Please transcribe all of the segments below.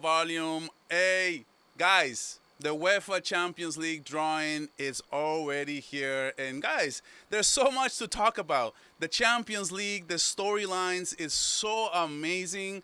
volume. Hey, guys, the UEFA Champions League drawing is already here. And guys, there's so much to talk about. The Champions League, the storylines is so amazing.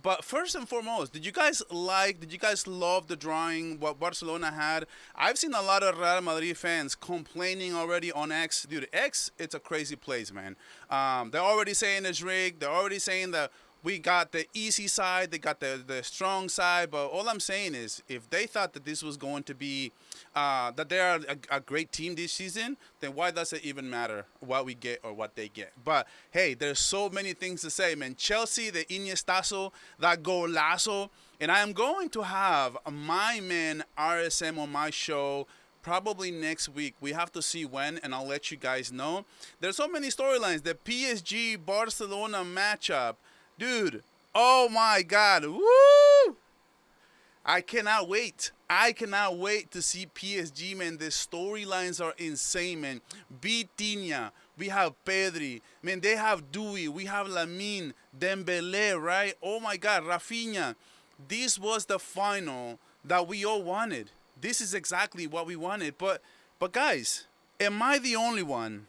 But first and foremost, did you guys love the drawing, what Barcelona had? I've seen a lot of Real Madrid fans complaining already on X. Dude, X, it's a crazy place, man. They're already saying it's rigged. They're already saying that we got the easy side, they got the strong side. But all I'm saying is, if they thought that this was going to be, that they are a great team this season, then why does it even matter what we get or what they get? But hey, there's so many things to say, man. Chelsea, the Iniestazo, that golazo. And I am going to have my man RSM on my show probably next week. We have to see when, and I'll let you guys know. There's so many storylines. The PSG Barcelona matchup. Dude, oh my God. Woo! I cannot wait. I cannot wait to see PSG, man. The storylines are insane, man. Vitinha, we have Pedri, man. They have Dewey, we have Lamine, Dembele, right? Oh my God, Rafinha. This was the final that we all wanted. This is exactly what we wanted. But guys, am I the only one?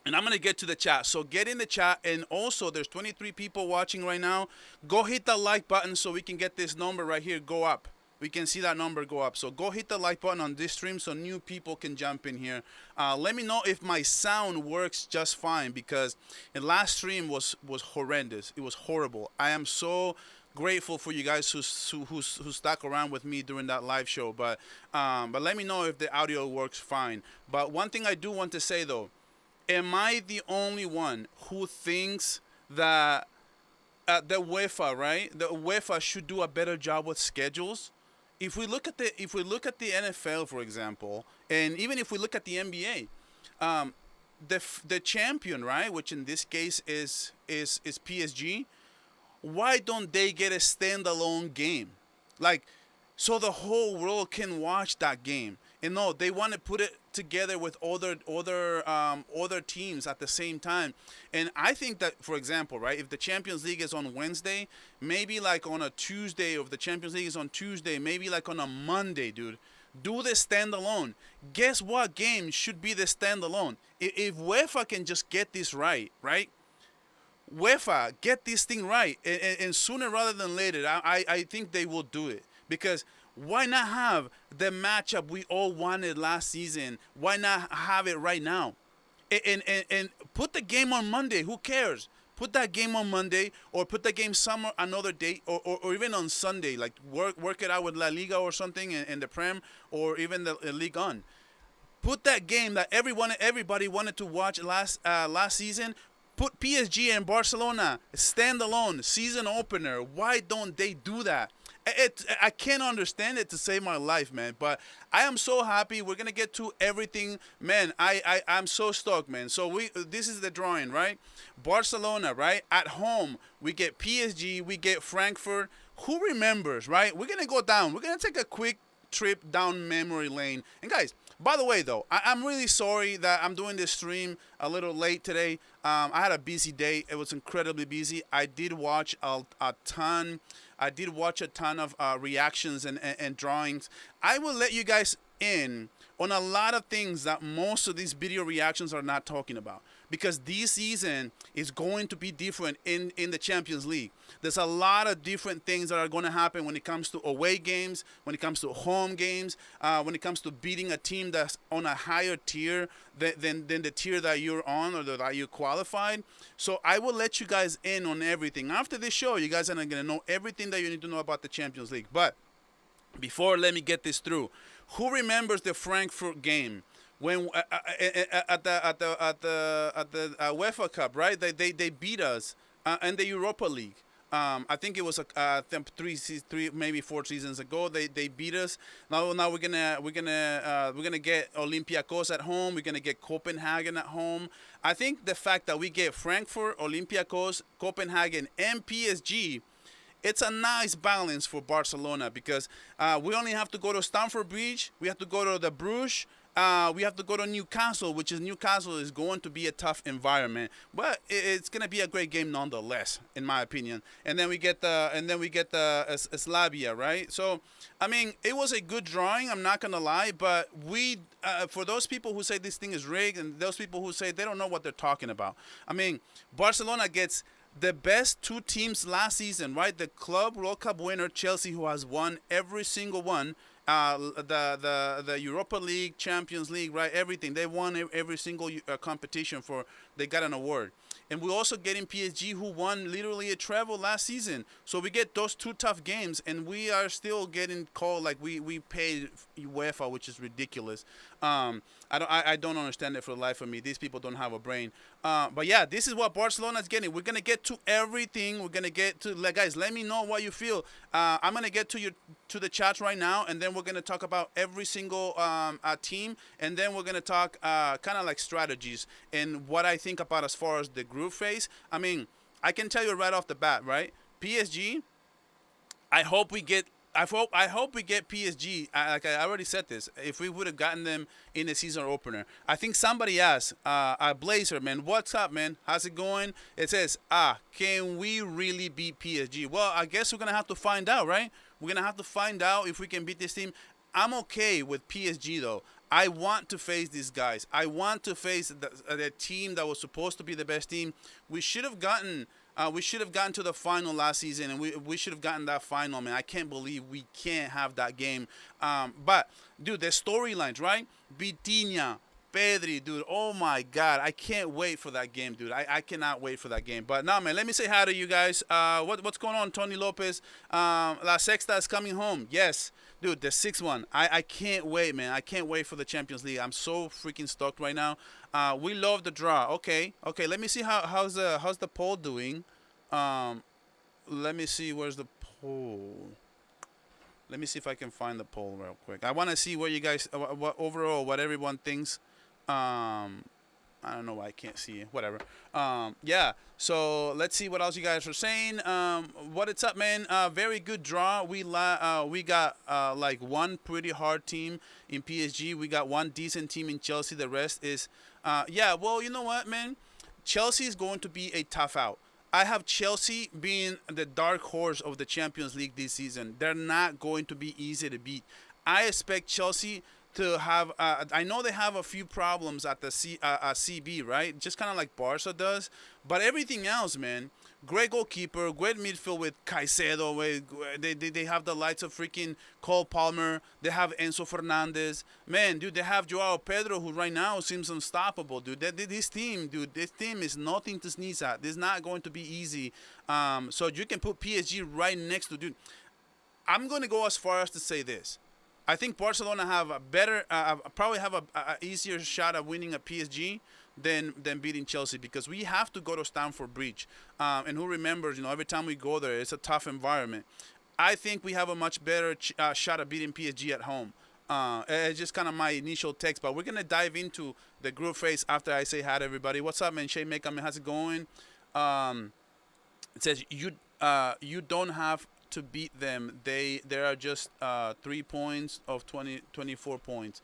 And I'm going to get to the chat. So get in the chat. And also, there's 23 people watching right now. Go hit the like button so we can get this number right here go up. We can see that number go up. So go hit the like button on this stream so new people can jump in here. Let me know if my sound works just fine, because the last stream was horrendous. It was horrible. I am so grateful for you guys who stuck around with me during that live show. But let me know if the audio works fine. But one thing I do want to say, though, am I the only one who thinks that the UEFA, right? The UEFA should do a better job with schedules. If we look at the NFL, for example, and even if we look at the NBA, the champion, right, which in this case is PSG, why don't they get a standalone game, like, so the whole world can watch that game? And no, they want to put it together with other teams at the same time. And I think that, for example, right, if the Champions League is on Wednesday, maybe like on a Tuesday, or if the Champions League is on Tuesday, maybe like on a Monday, dude, do the standalone. Guess what game should be the standalone? If UEFA can just get this right? UEFA, get this thing right. And sooner rather than later, I think they will do it. Because why not have the matchup we all wanted last season? Why not have it right now? And put the game on Monday. Who cares? Put that game on Monday, or put the game somewhere another day, or even on Sunday. Like work it out with La Liga or something in the Prem, or even the Ligue 1. Put that game that everybody wanted to watch last season. Put PSG and Barcelona standalone season opener. Why don't they do that? I can't understand it to save my life, man. But I am so happy. We're gonna get to everything, man. I'm so stoked, man. So this is the drawing, right? Barcelona, right? At home, we get PSG, we get Frankfurt. Who remembers, right? We're gonna go down. We're gonna take a quick trip down memory lane. And guys, by the way, though, I'm really sorry that I'm doing this stream a little late today. I had a busy day. It was incredibly busy. I did watch a ton of reactions and drawings. I will let you guys in on a lot of things that most of these video reactions are not talking about, because this season is going to be different in the Champions League. There's a lot of different things that are going to happen when it comes to away games, when it comes to home games, when it comes to beating a team that's on a higher tier than the tier that you're on, or that you qualified. So I will let you guys in on everything. After this show, you guys are going to know everything that you need to know about the Champions League. But before, let me get this through. Who remembers the Frankfurt game when at the UEFA Cup, right? They beat us in the Europa League. I think it was three, maybe 4 seasons ago. They beat us. Now we're gonna get Olympiacos at home. We're gonna get Copenhagen at home. I think the fact that we get Frankfurt, Olympiacos, Copenhagen, and PSG, it's a nice balance for Barcelona, because we only have to go to Stamford Bridge. We have to go to the Bruges, We have to go to Newcastle, which is Newcastle is going to be a tough environment, but it's going to be a great game nonetheless, in my opinion. And then we get the Slavia, right? So, I mean, it was a good drawing. I'm not gonna lie, but for those people who say this thing is rigged, and those people who say they don't know what they're talking about, I mean, Barcelona gets the best two teams last season, right? The Club World Cup winner Chelsea, who has won every single one, the Europa League, Champions League, right? Everything they won every single competition for. They got an award, and we're also getting PSG, who won literally a treble last season. So we get those two tough games, and we are still getting called like we paid UEFA, which is ridiculous. I don't understand it for the life of me. These people don't have a brain. But yeah, this is what Barcelona's getting. We're gonna get to everything. We're gonna get to guys. Let me know what you feel. I'm gonna get to the chats right now, and then we're gonna talk about every single team, and then we're gonna talk kind of like strategies and what I think about as far as the group phase. I mean, I can tell you right off the bat, right? PSG. I hope we get. I hope we get PSG. Like I already said this. If we would have gotten them in the season opener, I think somebody asked, Blazer, man, what's up, man? How's it going? It says, can we really beat PSG? Well, I guess we're gonna have to find out, right? We're gonna have to find out if we can beat this team. I'm okay with PSG though. I want to face these guys. I want to face the team that was supposed to be the best team. We should have gotten. We should have gotten to the final last season, and we should have gotten that final, man. I can't believe we can't have that game. But, dude, the storylines, right? Vitinha, Pedri, dude, oh, my God. I can't wait for that game, dude. I cannot wait for that game. But, nah, man, let me say hi to you guys. What's going on, Tony Lopez? La Sexta is coming home. Yes. Dude, the sixth one. I can't wait, man. I can't wait for the Champions League. I'm so freaking stoked right now. We love the draw. Okay. Let me see how's the poll doing. Let me see where's the poll. Let me see if I can find the poll real quick. I want to see what you guys, what overall, what everyone thinks. I don't know why I can't see it. Whatever. Yeah. So let's see what else you guys are saying. What it's up, man? Very good draw. We got like one pretty hard team in PSG. We got one decent team in Chelsea. The rest is, yeah. Well, you know what, man? Chelsea is going to be a tough out. I have Chelsea being the dark horse of the Champions League this season. They're not going to be easy to beat. I expect Chelsea to have. I know they have a few problems at the CB, right? Just kind of like Barca does. But everything else, man. Great goalkeeper, great midfield with Caicedo. They have the lights of freaking Cole Palmer. They have Enzo Fernandez. Man, dude, they have Joao Pedro, who right now seems unstoppable, dude. This team is nothing to sneeze at. This is not going to be easy. So you can put PSG right next to, dude. I'm going to go as far as to say this. I think Barcelona have a better, probably have a easier shot at winning at PSG than beating Chelsea, because we have to go to Stamford Bridge. And who remembers, every time we go there, it's a tough environment. I think we have a much better shot at beating PSG at home. It's just kind of my initial text, but we're going to dive into the group phase after I say hi to everybody. What's up, man? Shay Make, how's it going? It says, you don't have to beat them. There are just 3 points of 24 points.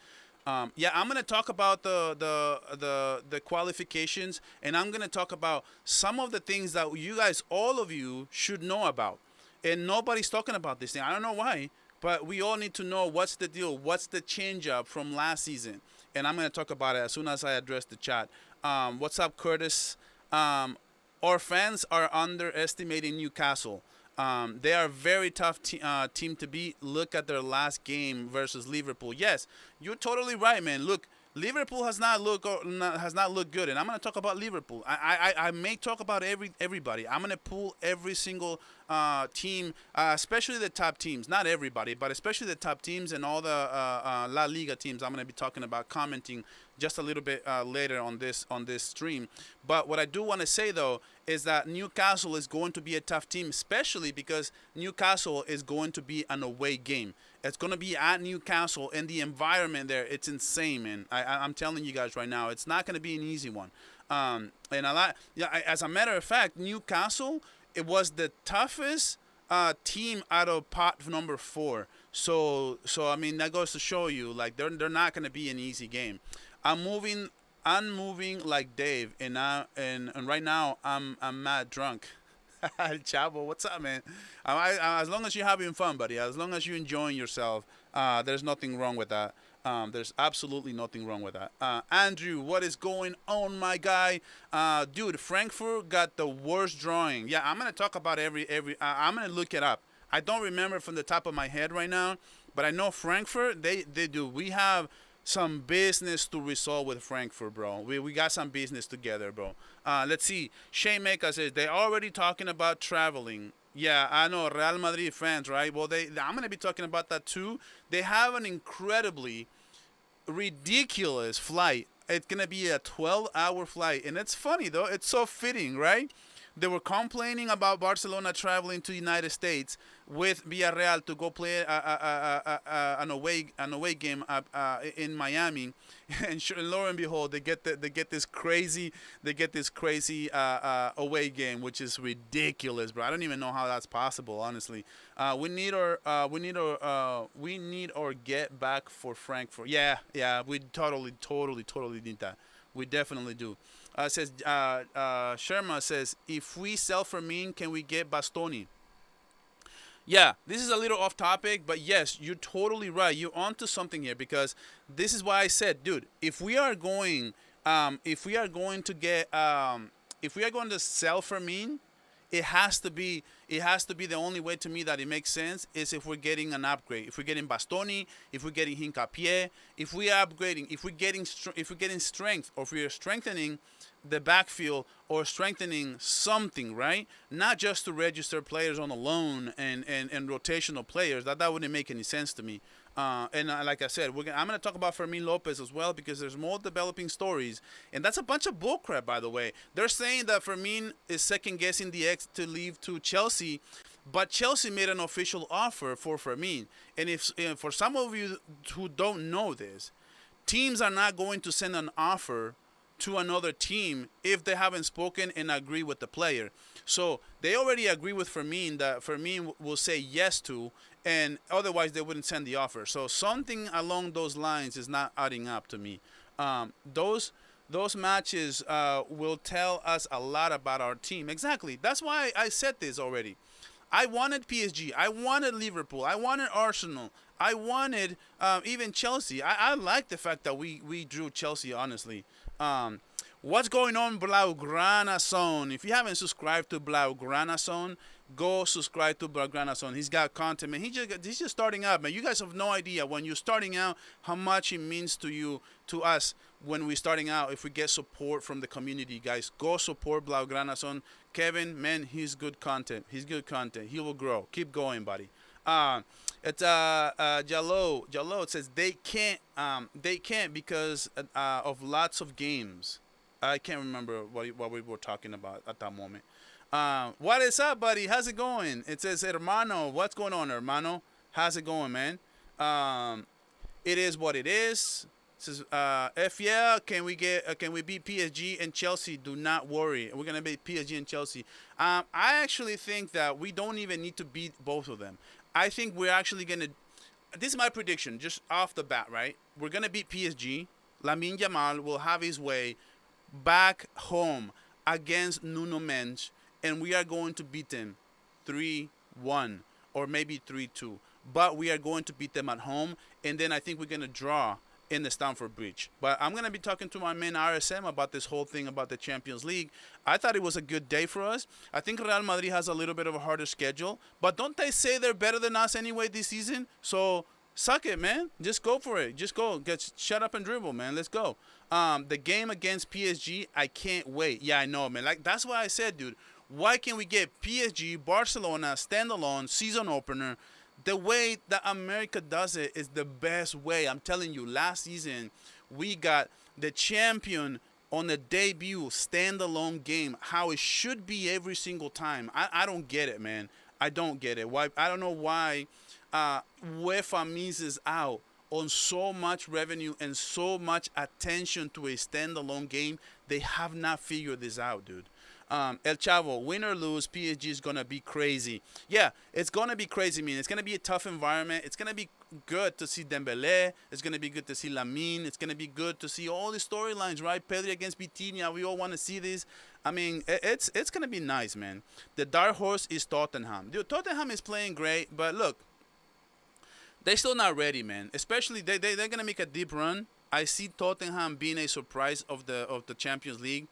Yeah, I'm gonna talk about the qualifications, and I'm gonna talk about some of the things that you guys, all of you, should know about. And nobody's talking about this thing. I don't know why, but we all need to know what's the deal, what's the change up from last season. And I'm gonna talk about it as soon as I address the chat. What's up, Curtis? Our fans are underestimating Newcastle. They are a very tough team to beat. Look at their last game versus Liverpool. Yes, you're totally right, man. Look, Liverpool has not looked good, and I'm gonna talk about Liverpool. I may talk about everybody. I'm gonna pull every single team, especially the top teams. Not everybody, but especially the top teams and all the La Liga teams. I'm gonna be talking about, commenting just a little bit later on this stream. But what I do want to say though is that Newcastle is going to be a tough team, especially because Newcastle is going to be an away game. It's going to be at Newcastle, and the environment there, it's insane, man. I'm telling you guys right now, it's not going to be an easy one. And as a matter of fact, Newcastle, it was the toughest team out of pot number 4. So I mean that goes to show you like they're not gonna be an easy game. I'm moving I'm moving like Dave, and right now I'm mad drunk. El Chavo, what's up, man? As long as you're having fun, buddy, as long as you're enjoying yourself, there's nothing wrong with that. There's absolutely nothing wrong with that. Andrew, what is going on, my guy? Dude, Frankfurt got the worst drawing. Yeah, I'm gonna talk about every. I'm gonna look it up. I don't remember from the top of my head right now, but I know Frankfurt. They do. We have some business to resolve with Frankfurt, bro. We got some business together, bro. Let's see. Shane Mecca says they're already talking about traveling. Yeah, I know Real Madrid fans, right? Well, I'm gonna be talking about that too. They have an incredibly ridiculous flight. It's gonna be a 12-hour flight, and it's funny though. It's so fitting, right? They were complaining about Barcelona traveling to the United States with Villarreal to go play an away game in Miami, and lo and behold, they get this crazy away game, which is ridiculous, bro. I don't even know how that's possible, honestly. We need our get back for Frankfurt. Yeah, we totally need that. We definitely do. Sherma says, if we sell Fermin, can we get Bastoni? Yeah, this is a little off topic, but yes, you're totally right. You're onto something here, because this is why I said, dude, if we are going to get, if we are going to sell Fermin, it has to be the only way to me that it makes sense is if we're getting an upgrade. If we're getting Bastoni, if we're getting Hincapié, if we're upgrading, if we're getting strength, or if we're strengthening the backfield or strengthening something, right? Not just to register players on a loan and rotational players. That wouldn't make any sense to me. Like I said, I'm going to talk about Fermin Lopez as well, because there's more developing stories. And that's a bunch of bullcrap, by the way. They're saying that Fermin is second-guessing the ex to leave to Chelsea, but Chelsea made an official offer for Fermin. And if for some of you who don't know this, teams are not going to send an offer to another team if they haven't spoken and agree with the player. So they already agree with Fermin that Fermin will say yes to, and otherwise they wouldn't send the offer. So something along those lines is not adding up to me. Those matches will tell us a lot about our team. Exactly. That's why I said this already. I wanted PSG. I wanted Liverpool. I wanted Arsenal. I wanted even Chelsea. I like the fact that we drew Chelsea, honestly. What's going on, Blaugrana Zone? If you haven't subscribed to Blaugrana Zone, go subscribe to Blaugrana Zone. He's got content, man. He's just starting up, man. You guys have no idea when you're starting out how much it means to you, to us, when we're starting out. If we get support from the community, guys, go support Blaugrana Zone. Kevin, man, he's good content. He's good content. He will grow. Keep going, buddy. It's Jallo. It says they can't because of lots of games. I can't remember what we were talking about at that moment. What is up, buddy? How's it going? It says, hermano. What's going on, hermano? How's it going, man? It is what it is. It says, can we beat PSG and Chelsea? Do not worry. We're gonna beat PSG and Chelsea. I actually think that we don't even need to beat both of them. I think we're actually gonna. This is my prediction, just off the bat, right? We're gonna beat PSG. Lamine Yamal will have his way back home against Nuno Mendes, and we are going to beat them 3-1 or maybe 3-2. But we are going to beat them at home, and then I think we're going to draw in the Stamford Bridge. But I'm going to be talking to my man RSM about this whole thing about the Champions League. I thought it was a good day for us. I think Real Madrid has a little bit of a harder schedule, but don't they say they're better than us anyway this season? So suck it, man. Just go for it. Just go. Shut up and dribble, man. Let's go. The game against PSG, I can't wait. Yeah, I know, man. Like, that's why I said, dude, why can't we get PSG, Barcelona, standalone, season opener? The way that America does it is the best way. I'm telling you, last season, we got the champion on the debut standalone game, how it should be every single time. I don't get it, man. I don't get it. Why? I don't know why UEFA misses out on so much revenue and so much attention to a standalone game. They have not figured this out, dude. El Chavo, win or lose, PSG is gonna be crazy. Yeah, it's gonna be crazy. I mean, it's gonna be a tough environment. It's gonna be good to see Dembele. It's gonna be good to see Lamine. It's gonna be good to see all the storylines, right? Pedri against Vitinha. We all want to see this. I mean, it's gonna be nice, man. The dark horse is Tottenham. Dude, Tottenham is playing great, but look, they're still not ready, man. Especially they're gonna make a deep run. I see Tottenham being a surprise of the Champions League,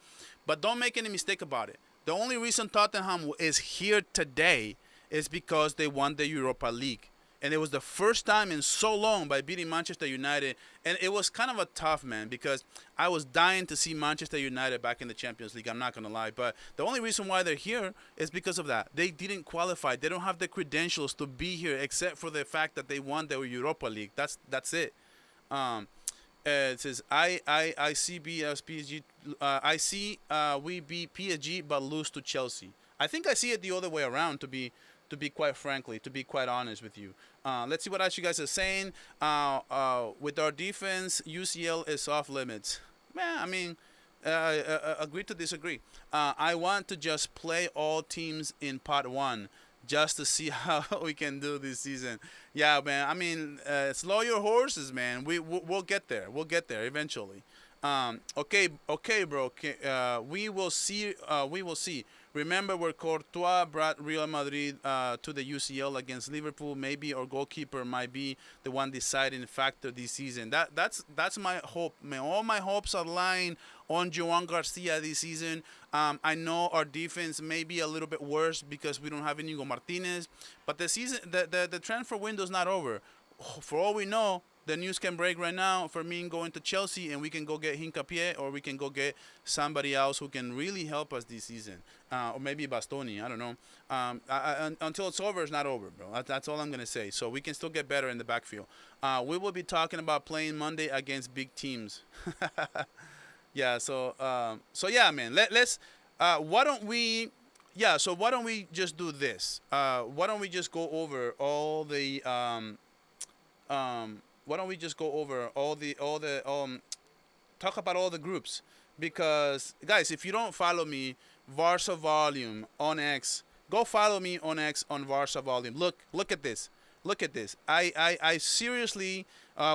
but don't make any mistake about it. The only reason Tottenham is here today is because they won the Europa League. And it was the first time in so long by beating Manchester United. And it was kind of a tough, man, because I was dying to see Manchester United back in the Champions League. I'm not going to lie. But the only reason why they're here is because of that. They didn't qualify. They don't have the credentials to be here except for the fact that they won the Europa League. That's it. It says I see B as PSG. I see we beat PSG but lose to Chelsea. I think I see it the other way around. To be quite frankly, to be quite honest with you. Let's see what else you guys are saying. With our defense, UCL is off limits. Man, I mean, agree to disagree. I want to just play all teams in part one just to see how we can do this season. Yeah, man. I mean, slow your horses, man. We'll get there. We'll get there eventually. Okay, bro. Okay, we will see. We will see. Remember where Courtois brought Real Madrid to the UCL against Liverpool. Maybe our goalkeeper might be the one deciding factor this season. That's my hope, man. All my hopes are lying on Joan Garcia this season. I know our defense may be a little bit worse because we don't have Inigo Martinez, but the season, the transfer window is not over. For all we know, the news can break right now for me going to Chelsea, and we can go get Hincapié, or we can go get somebody else who can really help us this season, or maybe Bastoni. I don't know. Until it's over, it's not over, bro. That's all I'm gonna say. So we can still get better in the backfield. We will be talking about playing Monday against big teams. Yeah. So yeah, man. Let's. Why don't we? Yeah. So why don't we just do this? Why don't we just go over all the why don't we just go over all the talk about all the groups? Because guys, if you don't follow me, Varsa Volume on X, go follow me on X on Varsa Volume. Look at this. Look at this. I seriously,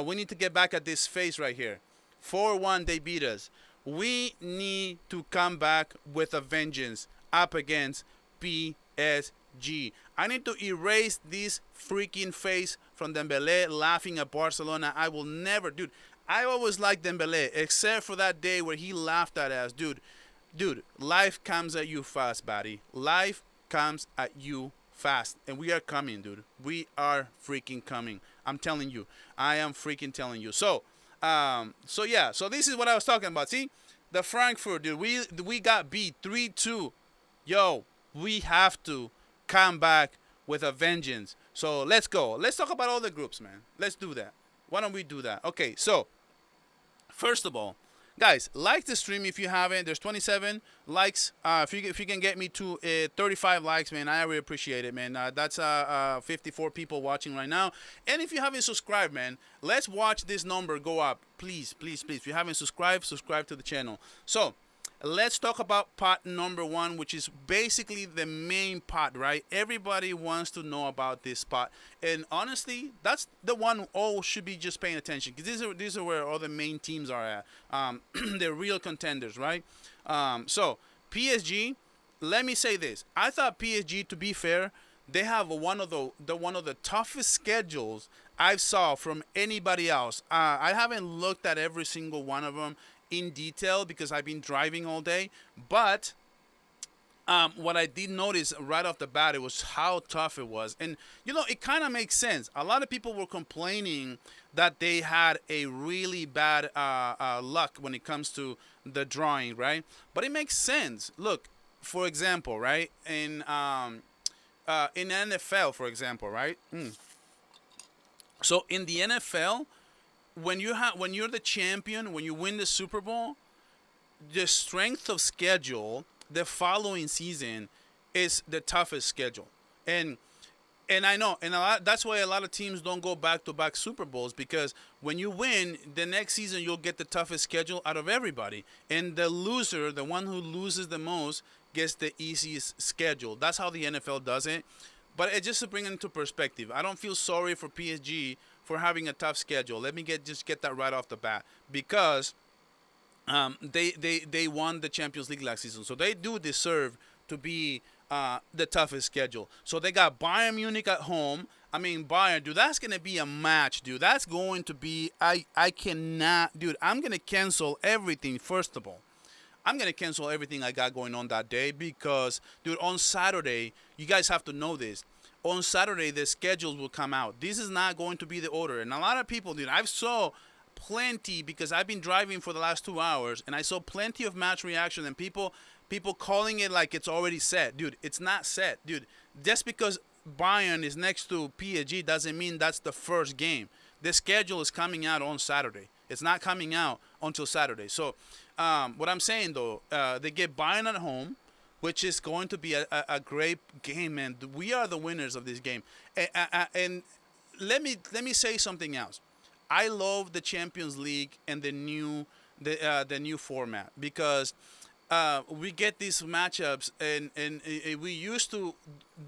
we need to get back at this face right here. 4-1 they beat us. We need to come back with a vengeance up against PSG. I need to erase this freaking face from Dembele laughing at Barcelona. I will never, dude. I always liked Dembele, except for that day where he laughed at us, dude. Dude, life comes at you fast, buddy. Life comes at you fast, and we are coming, dude. We are freaking coming. I'm telling you. I am freaking telling you. So yeah. So this is what I was talking about. See, the Frankfurt, dude. We got beat 3-2. Yo, we have to come back with a vengeance. So let's go. Let's talk about all the groups, man. Let's do that. Why don't we do that? Okay, so first of all, guys, like the stream if you haven't. There's 27 likes. If you can get me to 35 likes, man, I really appreciate it, man. That's 54 people watching right now. And if you haven't subscribed, man, let's watch this number go up. Please, please, please. If you haven't subscribed, subscribe to the channel. So let's talk about pot number one, which is basically the main pot, right? Everybody wants to know about this pot, and honestly, that's the one all should be just paying attention, because these are where all the main teams are at. They're real contenders, right? So PSG, let me say this: I thought PSG, to be fair, they have one of the toughest schedules I've saw from anybody else. I haven't looked at every single one of them in detail because I've been driving all day, but what I did notice right off the bat, it was how tough it was. And you know, it kind of makes sense. A lot of people were complaining that they had a really bad luck when it comes to the drawing, right? But it makes sense. Look, for example, right, in NFL, for example, right? So in the NFL, when you're the champion, when you win the Super Bowl, the strength of schedule the following season is the toughest schedule. And And I know, and a lot, that's why a lot of teams don't go back to back Super Bowls, because when you win, the next season you'll get the toughest schedule out of everybody. And the loser, the one who loses the most, gets the easiest schedule. That's how the NFL does it. But just to bring it into perspective, I don't feel sorry for PSG for having a tough schedule. Let me just get that right off the bat, because they won the Champions League last season, so they do deserve to be the toughest schedule. So they got Bayern Munich at home. I mean, Bayern, dude, that's gonna be a match, dude. That's going to be. I cannot, dude. I'm gonna cancel everything. First of all, I'm gonna cancel everything I got going on that day, because, dude, on Saturday, you guys have to know this. On Saturday, the schedules will come out. This is not going to be the order, and a lot of people, dude, I've saw plenty, because I've been driving for the last 2 hours, and I saw plenty of match reaction and people calling it like it's already set. Dude, it's not set, dude. Just because Bayern is next to PSG doesn't mean that's the first game. The schedule is coming out on Saturday. It's not coming out until Saturday. So what I'm saying, though, they get Bayern at home, which is going to be a great game, and we are the winners of this game. And let me say something else. I love the Champions League and the new format, because we get these matchups, and we used to,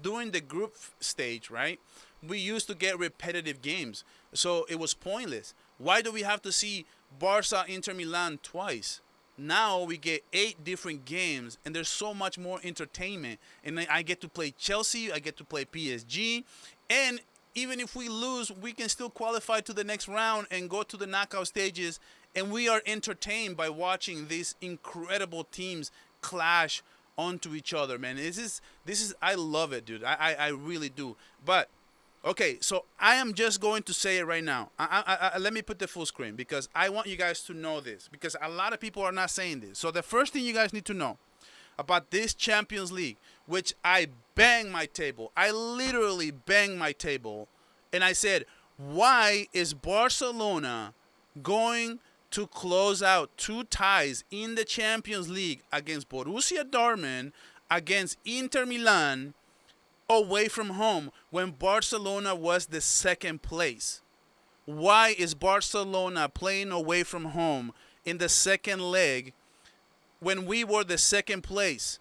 during the group stage, right? We used to get repetitive games, so it was pointless. Why do we have to see Barca Inter Milan twice? Now we get 8 different games, and there's so much more entertainment. And I get to play Chelsea, I get to play PSG, and even if we lose, we can still qualify to the next round and go to the knockout stages. And we are entertained by watching these incredible teams clash onto each other, man. This is I love it, dude. I really do. But okay, so I am just going to say it right now. Let me put the full screen, because I want you guys to know this, because a lot of people are not saying this. So the first thing you guys need to know about this Champions League, which I banged my table. I literally banged my table, and I said, why is Barcelona going to close out 2 ties in the Champions League against Borussia Dortmund, against Inter Milan, away from home, when Barcelona was the second place? Why is Barcelona playing away from home in the second leg when we were the second place?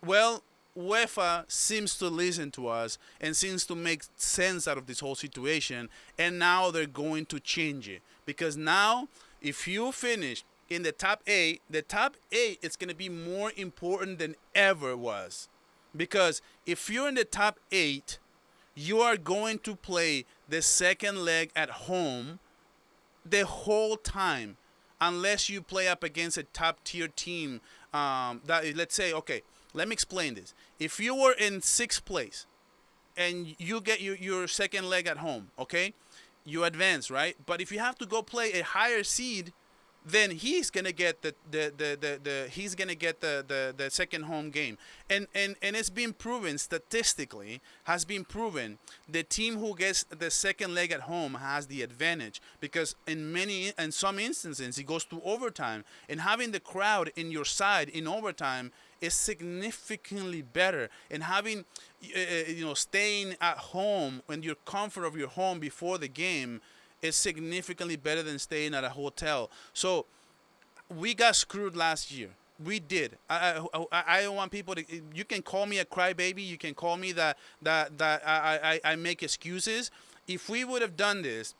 Well, UEFA seems to listen to us and seems to make sense out of this whole situation, and now they're going to change it, because now if you finish in the top 8, the top 8 is going to be more important than ever was, because if you're in the top 8, you are going to play the second leg at home the whole time, unless you play up against a top tier team. That, let's say, okay, let me explain this. If you were in 6th place and you get your second leg at home, okay, you advance, right? But if you have to go play a higher seed, then he's gonna get the second home game, and it's been proven statistically, has been proven, the team who gets the second leg at home has the advantage, because in some instances it goes to overtime, and having the crowd in your side in overtime is significantly better, and having staying at home in your comfort of your home before the game is significantly better than staying at a hotel. So we got screwed last year. We did. I don't want people to. You can call me a crybaby. You can call me that I make excuses. If we would have done this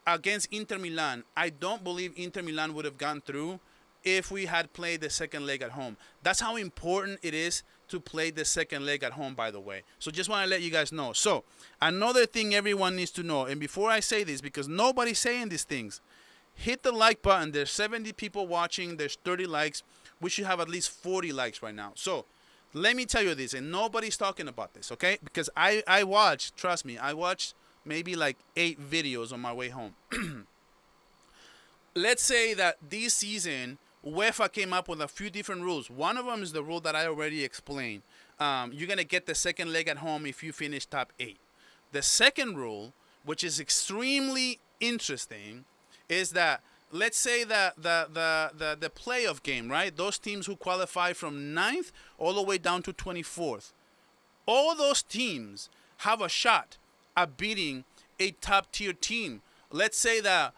against Inter Milan, I don't believe Inter Milan would have gone through if we had played the second leg at home. That's how important it is to play the second leg at home, by the way. So just want to let you guys know. So another thing everyone needs to know, and before I say this, because nobody's saying these things, hit the like button. There's 70 people watching. There's 30 likes. We should have at least 40 likes right now. So let me tell you this, and nobody's talking about this, okay? Because I watched, trust me, I watched maybe like 8 videos on my way home. Let's say that this season UEFA came up with a few different rules. One of them is the rule that I already explained. You're going to get the second leg at home if you finish top 8. The second rule, which is extremely interesting, is that let's say that the playoff game, right? Those teams who qualify from 9th all the way down to 24th. All those teams have a shot at beating a top tier team. Let's say that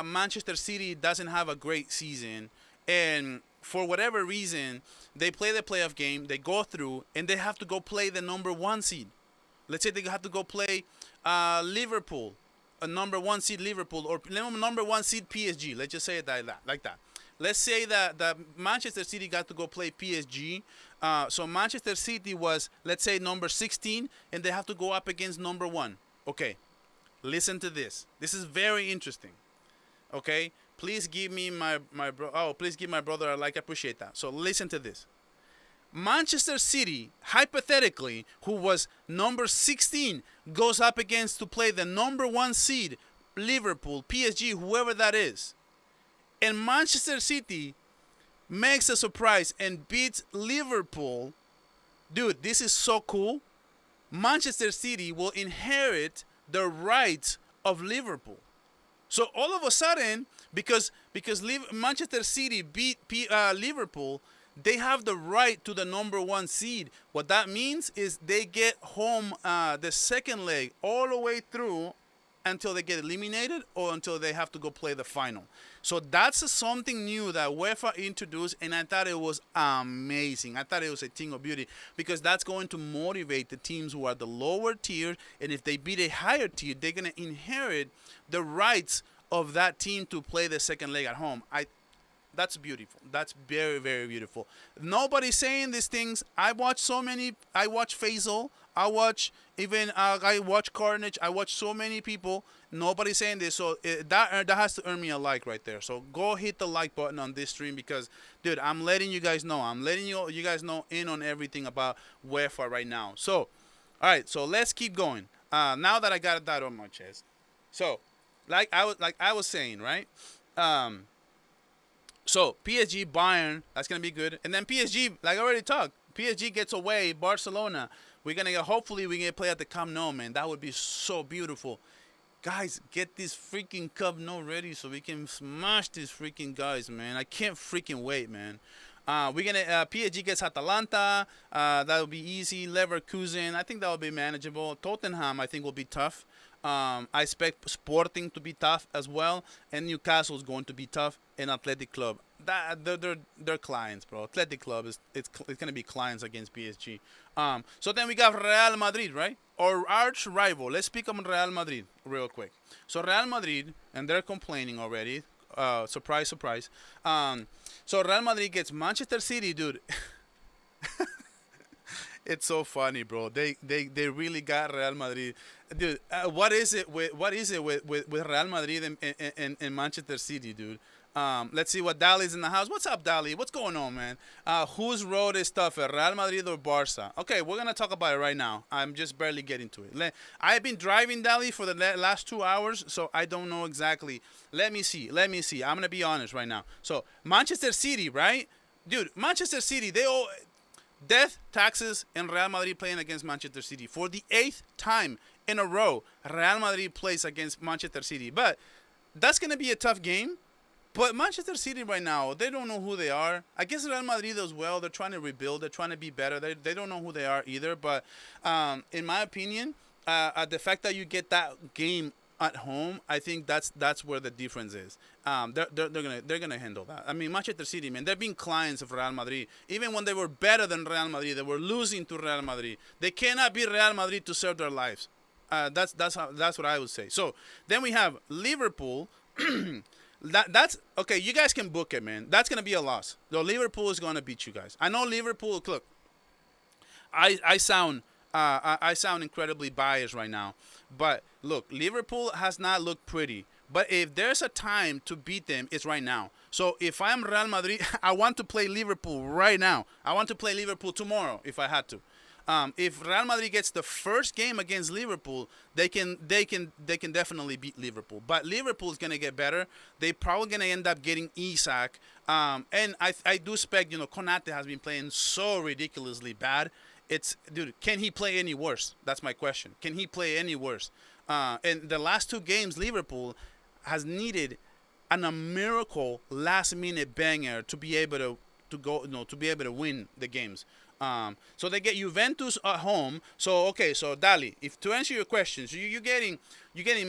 Manchester City doesn't have a great season, and for whatever reason they play the playoff game, they go through, and they have to go play the number one seed. Let's say they have to go play Liverpool, a number one seed Liverpool, or number one seed PSG. Let's just say it like that. Let's say that Manchester City got to go play PSG. So Manchester City was, let's say, number 16, and they have to go up against number one. Okay, listen to this. This is very interesting. Okay, please give me please give my brother a like. I appreciate that. So listen to this. Manchester City, hypothetically, who was number 16, goes up against to play the number one seed, Liverpool, PSG, whoever that is. And Manchester City makes a surprise and beats Liverpool. Dude, this is so cool. Manchester City will inherit the rights of Liverpool. So all of a sudden, because Manchester City beat Liverpool, they have the right to the number one seed. What that means is they get home the second leg all the way through until they get eliminated or until they have to go play the final. So that's something new that UEFA introduced, and I thought it was amazing. I thought it was a thing of beauty because that's going to motivate the teams who are the lower tier, and if they beat a higher tier, they're going to inherit the rights of that team to play the second leg at home. That's beautiful. That's very, very beautiful. Nobody's saying these things. I watch Faisal. I watch Carnage. I watch so many people. Nobody's saying this. So that has to earn me a like right there. So go hit the like button on this stream because, dude, I'm letting you guys know. I'm letting you guys know in on everything about UEFA right now. So, all right. So let's keep going. Now that I got that on my chest. So, like I was saying, right? So PSG, Bayern, that's gonna be good, and then PSG, like I already talked, PSG gets away, Barcelona. Hopefully we can play at the Camp Nou, man. That would be so beautiful. Guys, get this freaking Camp Nou ready so we can smash these freaking guys, man. I can't freaking wait, man. PSG gets Atalanta. That will be easy. Leverkusen, I think that will be manageable. Tottenham, I think will be tough. I expect Sporting to be tough as well, and Newcastle is going to be tough. And Athletic Club, they're clients, bro. Athletic Club it's gonna be clients against PSG. So then we got Real Madrid, right? Our arch rival. Let's speak on Real Madrid real quick. So Real Madrid, and they're complaining already. Surprise, surprise. So Real Madrid gets Manchester City, dude. It's so funny, bro. They really got Real Madrid, dude. What is it with Real Madrid and Manchester City, dude? Let's see what Dali's in the house. What's up, Dali? What's going on, man? Whose road is tougher, Real Madrid or Barca? Okay, we're gonna talk about it right now. I'm just barely getting to it. I've been driving, Dali, for the last 2 hours, so I don't know exactly. Let me see. I'm gonna be honest right now. So Manchester City, right, dude? Manchester City, they all. Death, taxes, and Real Madrid playing against Manchester City. For the 8th time in a row, Real Madrid plays against Manchester City. But that's going to be a tough game. But Manchester City right now, they don't know who they are. I guess Real Madrid as well. They're trying to rebuild. They're trying to be better. They don't know who they are either. But in my opinion, the fact that you get that game at home, I think that's where the difference is. They're gonna handle that. I mean, Manchester City, man, they've been clients of Real Madrid. Even when they were better than Real Madrid, they were losing to Real Madrid. They cannot beat Real Madrid to save their lives. That's what I would say. So then we have Liverpool. That's okay. You guys can book it, man. That's gonna be a loss. Though Liverpool is gonna beat you guys. I know Liverpool. Look, I sound incredibly biased right now, but look, Liverpool has not looked pretty. But if there's a time to beat them, it's right now. So if I'm Real Madrid, I want to play Liverpool right now. I want to play Liverpool tomorrow if I had to. If Real Madrid gets the first game against Liverpool, they can definitely beat Liverpool. But Liverpool is gonna get better. They probably gonna end up getting Isak. And I do expect, Konate has been playing so ridiculously bad. Dude, can he play any worse? That's my question. Can he play any worse? And the last 2 games, Liverpool has needed a miracle last-minute banger to be able to go, to be able to win the games. So they get Juventus at home. So okay, so Dali, if to answer your questions, you're getting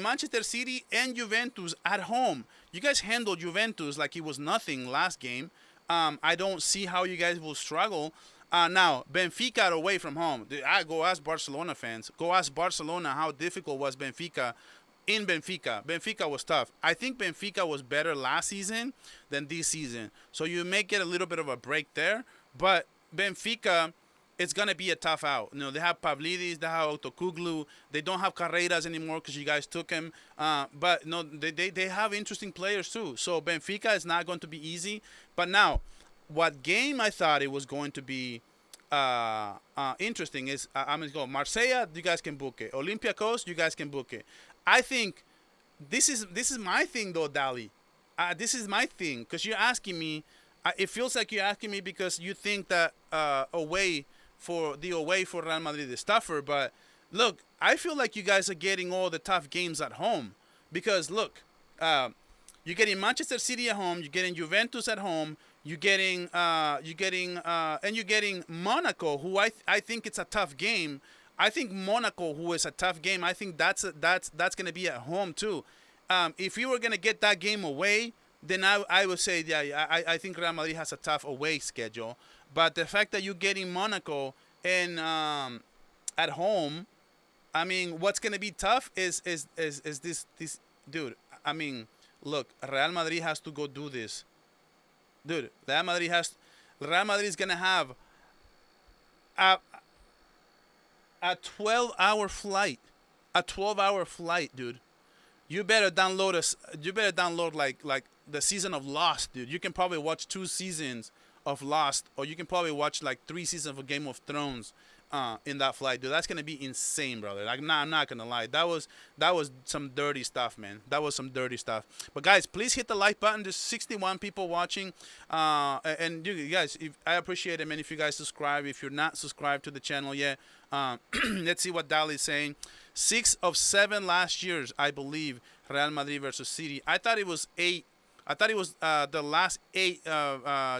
Manchester City and Juventus at home. You guys handled Juventus like it was nothing last game. I don't see how you guys will struggle. Now, Benfica away from home. I go ask Barcelona fans. Go ask Barcelona how difficult was Benfica in Benfica. Benfica was tough. I think Benfica was better last season than this season. So you may get a little bit of a break there. But Benfica, it's going to be a tough out. They have Pavlidis, they have Autokuglu. They don't have Carreras anymore because you guys took him. But no, they have interesting players too. So Benfica is not going to be easy. But now, what game I thought it was going to be interesting is I'm going to go Marseille, you guys can book it. Olympiacos, you guys can book it. I think this is my thing though, Dali. This is my thing because you're asking me. It feels like you're asking me because you think that away for Real Madrid is tougher. But look, I feel like you guys are getting all the tough games at home because look, you're getting Manchester City at home, you're getting Juventus at home, you're getting Monaco, who I think it's a tough game. I think Monaco, who is a tough game, I think that's going to be at home too. If you were going to get that game away, then I would say, yeah, I think Real Madrid has a tough away schedule. But the fact that you're getting Monaco and at home, I mean, what's going to be tough is this dude. I mean, look, Real Madrid has to go do this, dude. Real Madrid is going to have a 12-hour flight, dude. You better download like the season of Lost, dude. You can probably watch 2 seasons of Lost, or you can probably watch like 3 seasons of Game of Thrones in that flight, dude. That's gonna be insane, brother. Like, nah, I'm not gonna lie. That was some dirty stuff, man. That was some dirty stuff. But guys, please hit the like button. There's 61 people watching, and you guys, I appreciate it, man. If you guys subscribe, if you're not subscribed to the channel yet, let's see what Dali's saying. 6 of 7 last years, I believe, Real Madrid versus City. I thought it was 8. I thought it was the last 8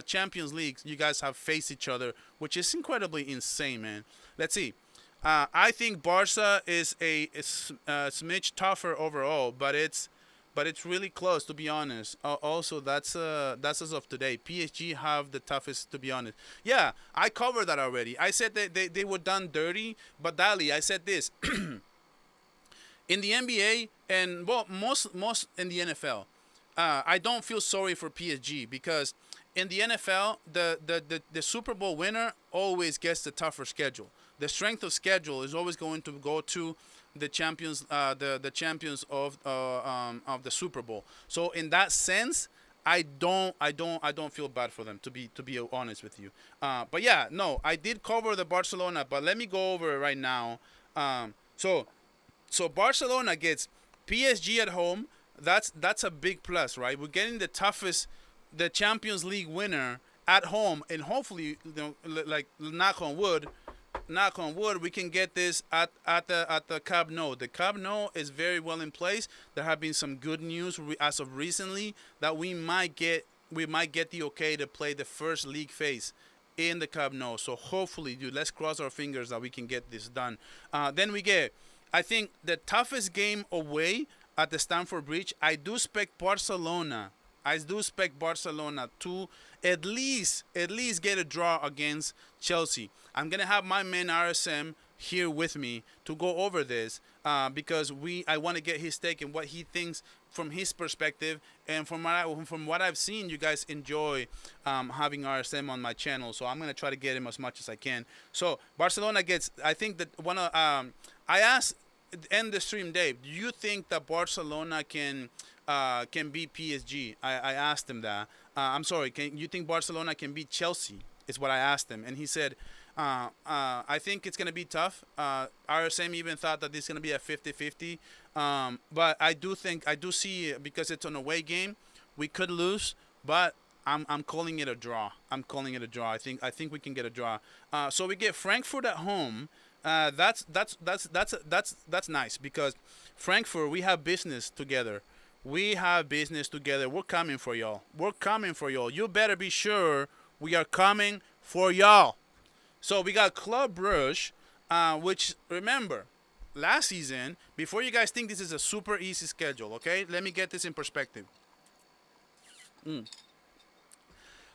Champions Leagues you guys have faced each other, which is incredibly insane, man. Let's see. I think Barca is a smidge tougher overall, but it's really close, to be honest. Also, that's as of today. PSG have the toughest, to be honest. Yeah, I covered that already. I said that they were done dirty, but Dali, I said this. In the NBA and most in the NFL, I don't feel sorry for PSG because in the NFL, the Super Bowl winner always gets the tougher schedule. The strength of schedule is always going to go to the champions, the champions of the Super Bowl. So in that sense, I don't feel bad for them, to be honest with you. But yeah, no, I did cover the Barcelona, but let me go over it right now. So Barcelona gets PSG at home. That's a big plus, right? We're getting the Champions League winner at home, and hopefully, like knock on wood, we can get this at the Camp Nou. The Camp Nou is very well in place. There have been some good news as of recently that we might get the okay to play the first league phase in the Camp Nou. So hopefully, dude, let's cross our fingers that we can get this done. Then we get, I think, the toughest game away at the Stamford Bridge. I do expect Barcelona to at least get a draw against Chelsea. I'm gonna have my man RSM here with me to go over this because I want to get his take and what he thinks from his perspective, and from what I've seen, you guys enjoy having RSM on my channel. So I'm gonna try to get him as much as I can. So Barcelona gets. I think that I asked end the stream, Dave. Do you think that Barcelona can beat PSG? I asked him that. I'm sorry. Can you think Barcelona can beat Chelsea? Is what I asked him, and he said, I think it's gonna be tough. RSM even thought that this is gonna be a 50-50. But I do see, because it's an away game, we could lose, but I'm calling it a draw. I think we can get a draw. So we get Frankfurt at home. That's nice because Frankfurt, we have business together. We're coming for y'all. You better be sure we are coming for y'all. So we got Club Brugge, which remember, last season, before you guys think this is a super easy schedule, okay? Let me get this in perspective.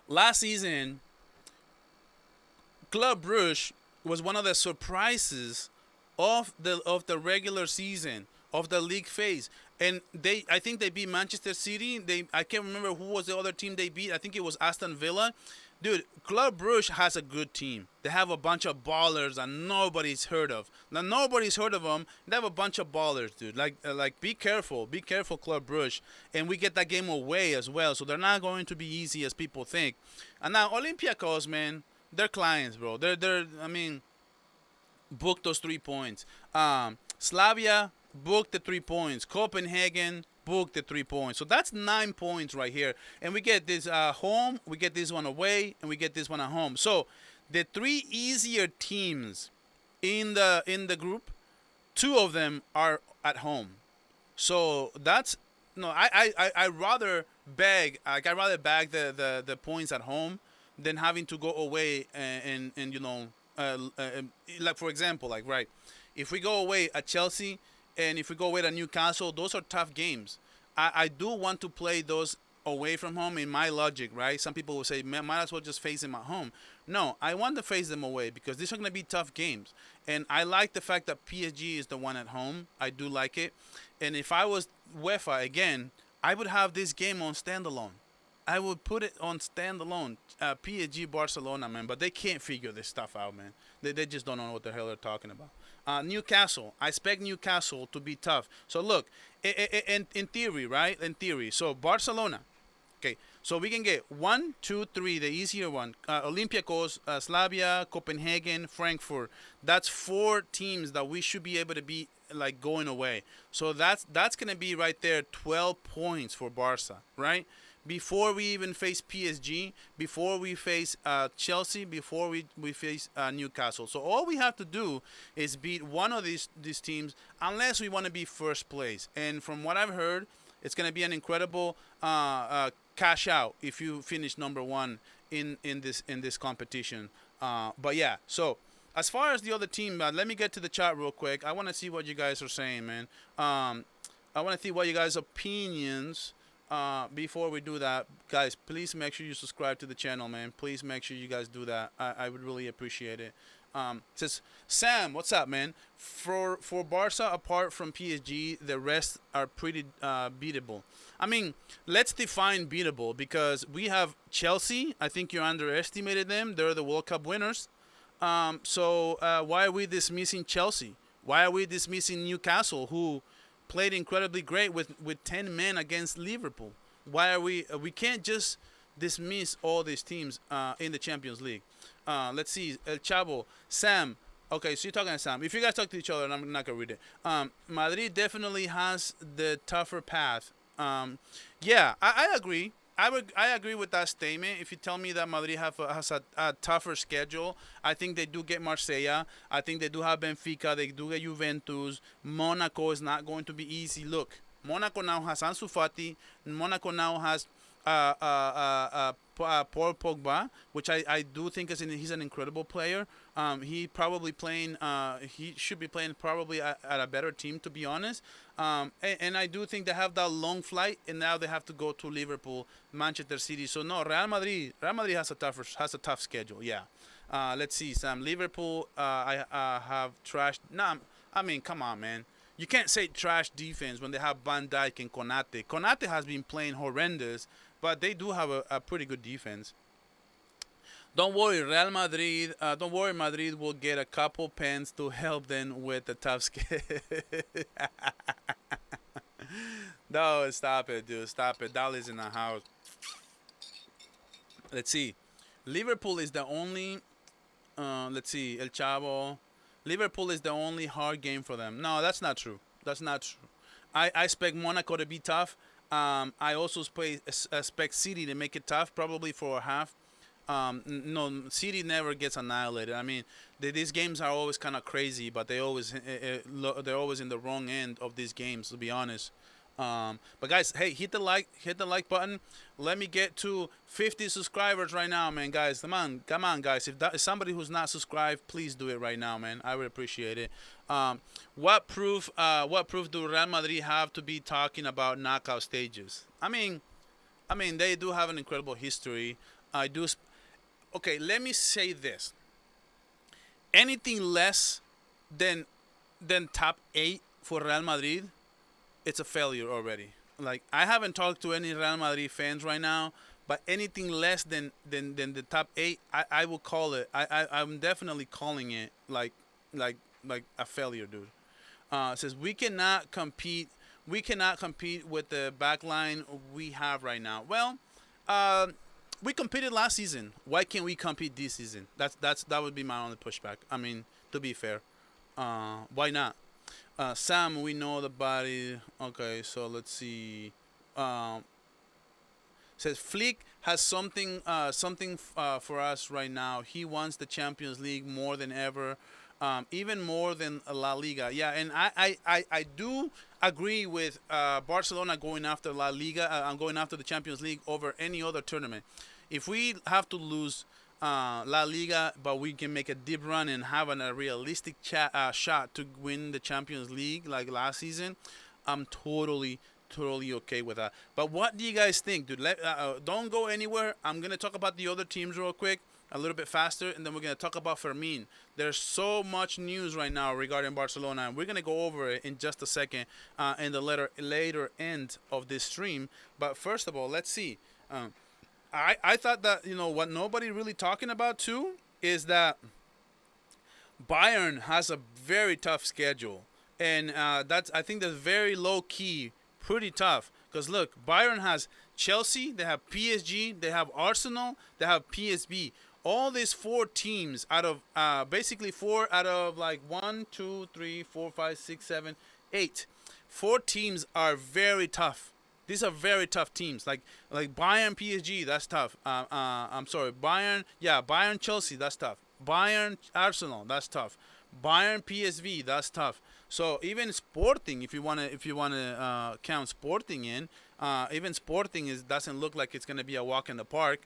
Last season, Club Brugge was one of the surprises of the regular season of the league phase, and I think they beat Manchester City. I can't remember who was the other team they beat. I think it was Aston Villa. Dude, Club Brugge has a good team. They have a bunch of ballers that nobody's heard of. Now nobody's heard of them. They have a bunch of ballers, dude. Like be careful, Club Brugge. And we get that game away as well, so they're not going to be easy as people think. And now Olympiacos, man, they're clients, bro. I mean, book those 3 points. Slavia, book the 3 points. Copenhagen, book the 3 points. So that's 9 points right here. And we get this home, we get this one away, and we get this one at home. So the three easier teams in the group, two of them are at home. So that's no, I rather bag the points at home than having to go away and like for example, like right, if we go away at Chelsea and if we go away at Newcastle, those are tough games. I do want to play those away from home in my logic, right? Some people will say, man, might as well just face them at home. No, I want to face them away because these are going to be tough games. And I like the fact that PSG is the one at home. I do like it. And if I was UEFA again, I would have this game on standalone. I would put it on standalone. PSG Barcelona, man. But they can't figure this stuff out, man. They just don't know what the hell they're talking about. Newcastle. I expect Newcastle to be tough. So look, in theory, right? In theory. So Barcelona. Okay, so we can get 1, 2, 3, the easier one. Olympiacos, Slavia, Copenhagen, Frankfurt. That's 4 teams that we should be able to be like going away. So that's gonna be right there, 12 points for Barca, right? Before we even face PSG, before we face Chelsea, before we face Newcastle. So all we have to do is beat one of these teams, unless we want to be first place. And from what I've heard, it's gonna be an incredible cash out if you finish number 1 in this competition. But yeah, so as far as the other team, let me get to the chat real quick. I want to see what you guys are saying, man. I want to see what you guys' opinions. Before we do that, guys, please make sure you subscribe to the channel, man. Please make sure you guys do that. I would really appreciate it. Says Sam, what's up, man? For Barca, apart from PSG, the rest are pretty beatable. I mean, let's define beatable, because we have Chelsea. I think you underestimated them. They're the World Cup winners. So why are we dismissing Chelsea? Why are we dismissing Newcastle, who played incredibly great with 10 men against Liverpool? Why are we can't just dismiss all these teams in the Champions League. Let's see, El Chavo, Sam. Okay, so you're talking to Sam. If you guys talk to each other, and I'm not gonna read it. Madrid definitely has the tougher path. Yeah, I agree. I agree with that statement. If you tell me that Madrid has a tougher schedule, I think they do get Marsella. I think they do have Benfica. They do get Juventus. Monaco is not going to be easy. Look, Monaco now has Ansu Fati. Monaco now has Paul Pogba, which I do think he's an incredible player. He should be playing probably at a better team, to be honest. And I do think they have that long flight, and now they have to go to Liverpool, Manchester City. So no, Real Madrid has a tough schedule. Yeah. Let's see, Sam. Liverpool, I have trashed. Nah, I mean, come on, man. You can't say trash defense when they have Van Dijk and Konate. Konate has been playing horrendous, but they do have a pretty good defense. Don't worry, Madrid will get a couple pens to help them with the tough schedule. No, stop it, dude. Stop it. Dallas in the house. Let's see. Liverpool is the only... let's see. El Chavo. Liverpool is the only hard game for them. No, that's not true. That's not true. I expect Monaco to be tough. I also expect City to make it tough, probably for a half. No, City never gets annihilated. I mean, these games are always kind of crazy, but they're always in the wrong end of these games, to be honest. But guys, hey, hit the like button. Let me get to 50 subscribers right now, man, guys. Come on, guys. If that is somebody who's not subscribed, please do it right now, man. I would appreciate it. What proof do Real Madrid have to be talking about knockout stages? I mean, they do have an incredible history. I do. Okay, let me say this. Anything less than top eight for Real Madrid, it's a failure already. Like, I haven't talked to any Real Madrid fans right now, but anything less than the top eight, I will call it. I'm definitely calling it like like a failure, dude. Says we cannot compete. We cannot compete with the back line we have right now. Well, uh, we competed last season. Why can't we compete this season? That would be my only pushback. I mean, to be fair, why not? Sam, we know the body. Okay, so let's see. Um, Says Flick has something for us right now. He wants the Champions League more than ever, even more than La Liga. Yeah, and I do agree with Barcelona going after La Liga. I'm going after the Champions League over any other tournament. If we have to lose La Liga, but we can make a deep run and have a realistic shot to win the Champions League like last season, I'm totally okay with that. But what do you guys think, dude? Don't go anywhere. I'm gonna talk about the other teams real quick, a little bit faster, and then we're gonna talk about Fermin. There's so much news right now regarding Barcelona, and we're gonna go over it in just a second in the later end of this stream. But first of all, let's see. I thought that what nobody really talking about too is that Bayern has a very tough schedule, and I think that's very low key, pretty tough. Because look, Bayern has Chelsea, they have PSG, they have Arsenal, they have PSV. All these four teams out of basically four out of like 1, 2, 3, 4, 5, 6, 7, 8. Four teams are very tough. These are very tough teams. Like Bayern, PSG, that's tough. I'm sorry, Bayern. Yeah, Bayern, Chelsea, that's tough. Bayern, Arsenal, that's tough. Bayern, PSV, that's tough. So even Sporting, if you wanna count Sporting in, even Sporting doesn't look like it's gonna be a walk in the park.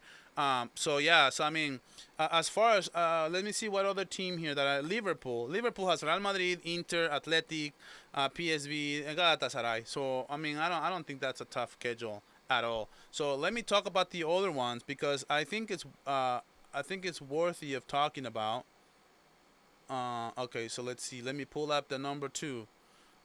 So yeah, so I mean, as far as let me see what other team here that Liverpool. Liverpool has Real Madrid, Inter, Athletic, PSV, and Galatasaray. So I mean, I don't think that's a tough schedule at all. So let me talk about the other ones because I think it's worthy of talking about. Okay, so let's see. Let me pull up the number two.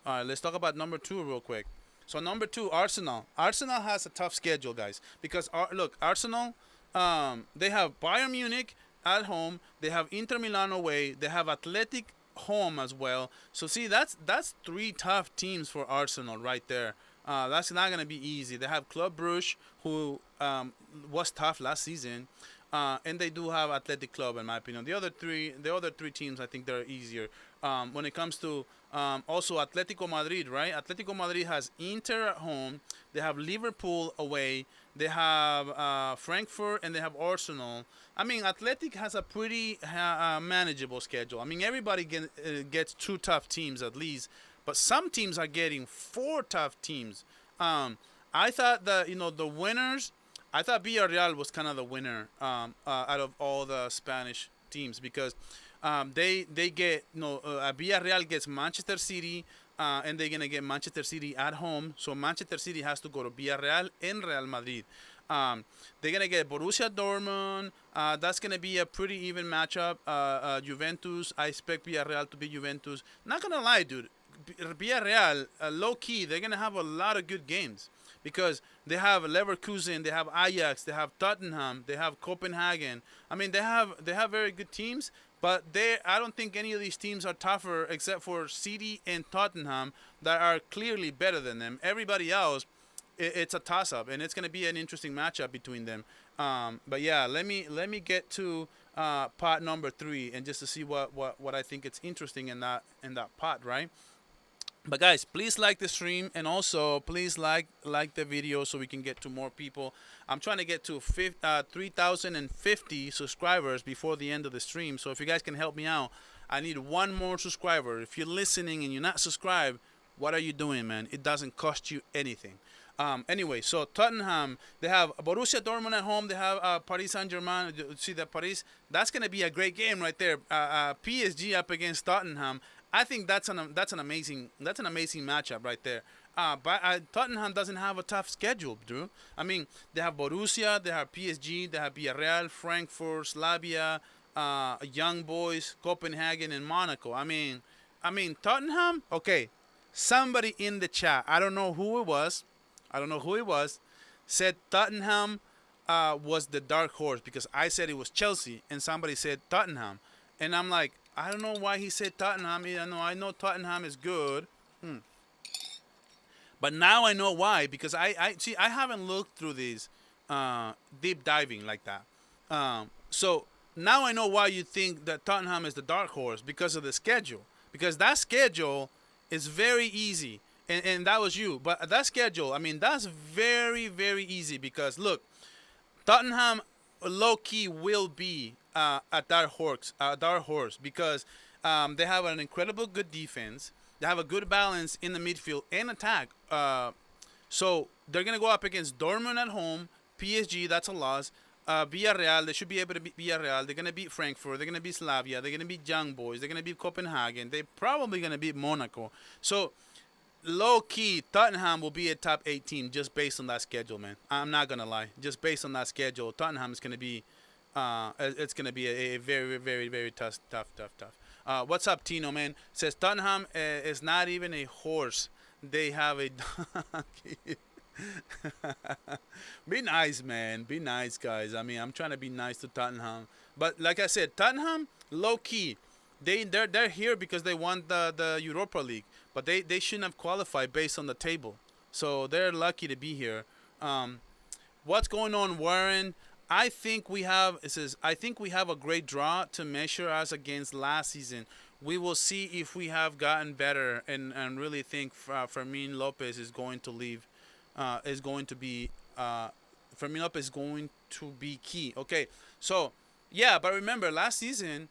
All right, let's talk about number two real quick. So number two, Arsenal. Arsenal has a tough schedule, guys, because look, Arsenal, they have Bayern Munich at home, they have Inter Milan away, they have Athletic home as well. So see, that's three tough teams for Arsenal right there. That's not gonna be easy. They have Club Brugge, who was tough last season. And they do have Athletic Club, in my opinion. The other three teams, I think they're easier. When it comes to also Atletico Madrid, right? Atletico Madrid has Inter at home. They have Liverpool away. They have Frankfurt, and they have Arsenal. I mean, Athletic has a pretty manageable schedule. I mean, everybody gets two tough teams at least, but some teams are getting four tough teams. I thought that the winners. I thought Villarreal was kind of the winner out of all the Spanish teams because they get Villarreal gets Manchester City and they're gonna get Manchester City at home. So Manchester City has to go to Villarreal and Real Madrid. They're gonna get Borussia Dortmund. That's gonna be a pretty even matchup. Juventus. I expect Villarreal to be Juventus. Not gonna lie, dude. Villarreal, low key, they're gonna have a lot of good games because they have Leverkusen, they have Ajax, they have Tottenham, they have Copenhagen. I mean, they have very good teams, but I don't think any of these teams are tougher except for City and Tottenham that are clearly better than them. Everybody else, it's a toss-up, and it's gonna be an interesting matchup between them. But yeah, let me get to pot number 3 and just to see what I think it's interesting in that pot, right? But guys, please like the stream and also please like the video so we can get to more people. I'm trying to get to 3,050 subscribers before the end of the stream. So if you guys can help me out, I need one more subscriber. If you're listening and you're not subscribed, What are you doing, man? It doesn't cost you anything. Anyway, so Tottenham, they have Borussia Dortmund at home. They have Paris Saint-Germain. See that Paris? That's gonna be a great game right there. PSG up against Tottenham. I think that's an amazing matchup right there. But Tottenham doesn't have a tough schedule, Drew. I mean, they have Borussia, they have PSG, they have Villarreal, Frankfurt, Slavia, Young Boys, Copenhagen, and Monaco. I mean Tottenham. Okay, somebody in the chat, I don't know who it was. Said Tottenham was the dark horse because I said it was Chelsea, and somebody said Tottenham, and I'm like, I don't know why he said Tottenham. I know Tottenham is good. But now I know why, because I see, I haven't looked through these deep diving like that. So now I know why you think that Tottenham is the dark horse, because of the schedule. Because that schedule is very easy, and that was you. But that schedule, that's very, very easy, because look, Tottenham low key will be a dark horse, because they have an incredible good defense. They have a good balance in the midfield and attack. So they're gonna go up against Dortmund at home, PSG, that's a loss. Villarreal, they should be able to beat Villarreal. They're gonna beat Frankfurt. They're gonna beat Slavia. They're gonna beat Young Boys. They're gonna beat Copenhagen. They're probably gonna beat Monaco. So low key, Tottenham will be a top 8 team just based on that schedule, man. I'm not gonna lie. Just based on that schedule, Tottenham is gonna be, it's gonna be a very, very, very tough. What's up, Tino, man? Says Tottenham is not even a horse. They have a donkey. Be nice, man. Be nice, guys. I'm trying to be nice to Tottenham. But like I said, Tottenham, low key, they're here because they won the Europa League. But they shouldn't have qualified based on the table. So they're lucky to be here. What's going on, Warren? I think we have a great draw to measure us against last season. We will see if we have gotten better, and really think Fermin Lopez is going to leave. Fermin Lopez is going to be key. Okay, so yeah, but remember last season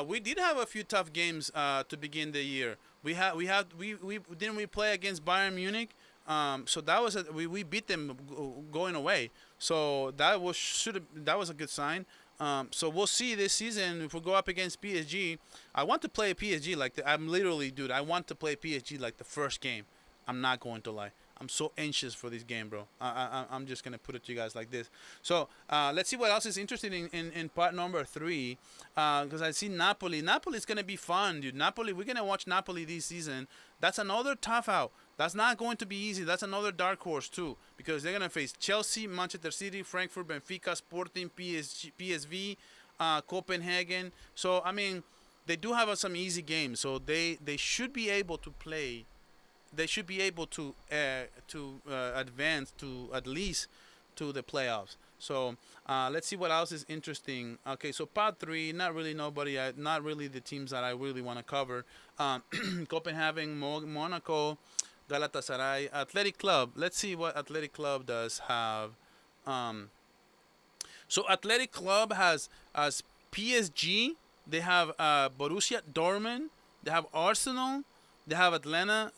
we did have a few tough games to begin the year. We didn't we play against Bayern Munich. So that was we beat them going away. So that was a good sign. So we'll see this season if we go up against PSG. I want to play PSG like I want to play PSG like the first game. I'm not going to lie. I'm so anxious for this game, bro. I'm just gonna put it to you guys like this. So let's see what else is interesting in part number 3. Because I see Napoli. Napoli's gonna be fun, dude. We're gonna watch Napoli this season. That's another tough out. That's not going to be easy. That's another dark horse too, because they're gonna face Chelsea, Manchester City, Frankfurt, Benfica, Sporting, PSV, Copenhagen. So they do have some easy games. So they should be able to play. They should be able to advance to at least to the playoffs. So let's see what else is interesting. Okay, so part 3, not really the teams that I really want to cover. Copenhagen, Monaco, Galatasaray, Athletic Club. Let's see what Athletic Club does have. So Athletic Club has as PSG. They have Borussia Dortmund. They have Arsenal. They have Atalanta.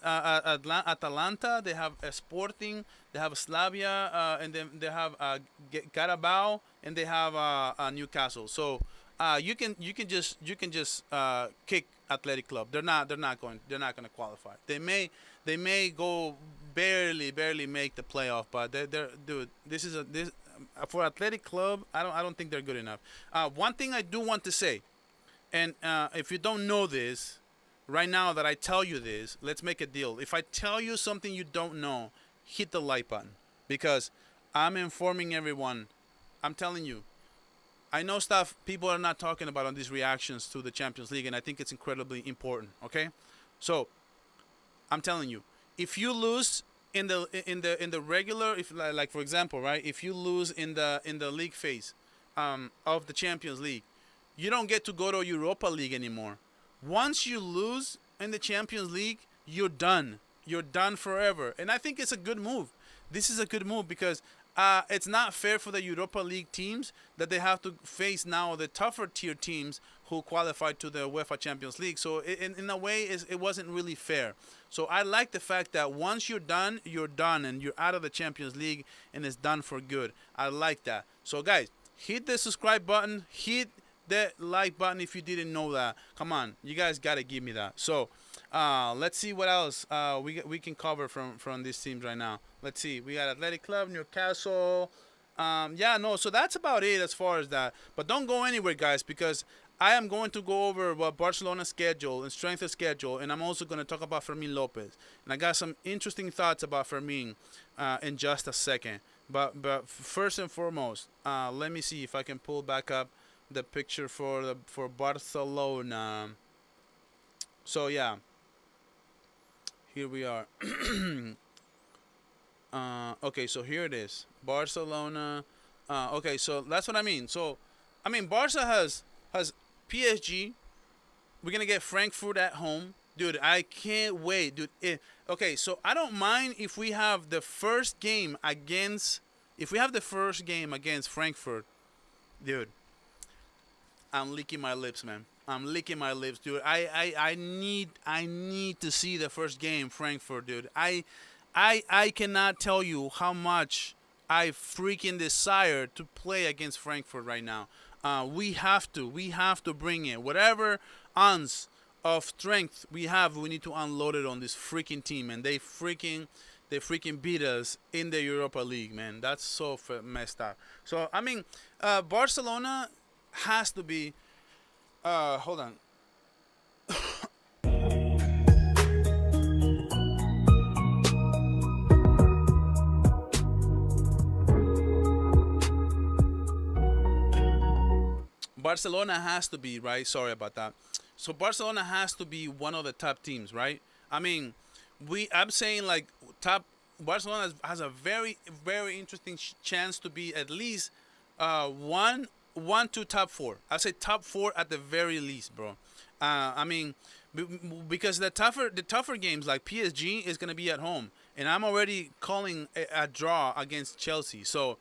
They have Sporting. They have Slavia, and then they have Carabao, and they have Newcastle. So you can just kick Athletic Club. They're not going to qualify. They may go barely make the playoff, but they're dude. This for Athletic Club. I don't think they're good enough. One thing I do want to say, and if you don't know this. Right now that I tell you this, let's make a deal. If I tell you something you don't know, hit the like button, because I'm informing everyone. I'm telling you, I know stuff people are not talking about on these reactions to the Champions League, and I think it's incredibly important. Okay, so I'm telling you, if you lose in the regular, if like for example, right, if you lose in the league phase of the Champions League, you don't get to go to Europa League anymore. Once you lose in the Champions League, you're done. You're done forever. And I think it's a good move. This is a good move because it's not fair for the Europa League teams that they have to face now the tougher tier teams who qualified to the UEFA Champions League. So in a way, it wasn't really fair. So I like the fact that once you're done, and you're out of the Champions League, and it's done for good. I like that. So guys, hit the subscribe button, hit the like button if you didn't know that. Come on, you guys gotta give me that. So let's see what else we can cover from these teams right now. Let's see. We got Athletic Club, Newcastle. Yeah, no. So that's about it as far as that. But don't go anywhere, guys, because I am going to go over what Barcelona's schedule and strength of schedule, and I'm also going to talk about Fermin Lopez. And I got some interesting thoughts about Fermin in just a second. But first and foremost, let me see if I can pull back up the picture for Barcelona. So yeah, here we are. Okay, so here it is, Barcelona. Okay, so that's what I mean. So, I mean, Barca has PSG. We're gonna get Frankfurt at home, dude. I can't wait, dude. Okay, so I don't mind if we have the first game against Frankfurt, dude. I'm licking my lips, man. I'm licking my lips, dude. I need to see the first game, Frankfurt, dude. I cannot tell you how much I freaking desire to play against Frankfurt right now. We have to bring it. Whatever ounce of strength we have, we need to unload it on this freaking team. And they freaking beat us in the Europa League, man. That's so messed up. So I mean, Barcelona has to be. Hold on. Barcelona has to be, right. Sorry about that. So Barcelona has to be one of the top teams, right? I mean, I'm saying like top. Barcelona has a very very interesting chance to be at least one to top four. I say top four at the very least, bro. I mean, because the tougher games like PSG is gonna be at home, and I'm already calling a draw against Chelsea. So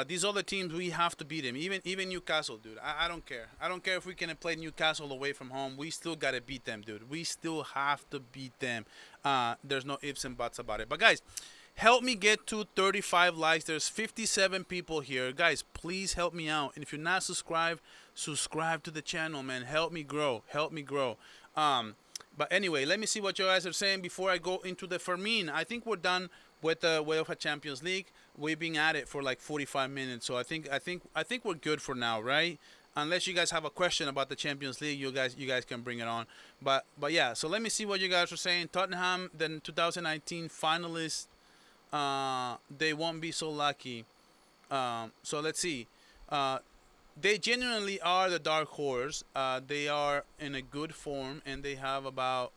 these other teams, we have to beat them. Even Newcastle, dude. I don't care. I don't care if we can play Newcastle away from home. We still gotta beat them, dude. We still have to beat them. There's no ifs and buts about it. But guys, help me get to 35 likes. There's 57 people here. Guys, please help me out. And if you're not subscribed, subscribe to the channel, man. Help me grow. Help me grow. But anyway, let me see what you guys are saying before I go into the Fermin. I think we're done with the Uefa Champions League. We've been at it for like 45 minutes, so I think we're good for now, right? Unless you guys have a question about the Champions League, you guys can bring it on. But yeah, so let me see what you guys are saying. Tottenham, the 2019 finalists, they won't be so lucky. So let's see. They genuinely are the dark horse. They are in a good form, and they are about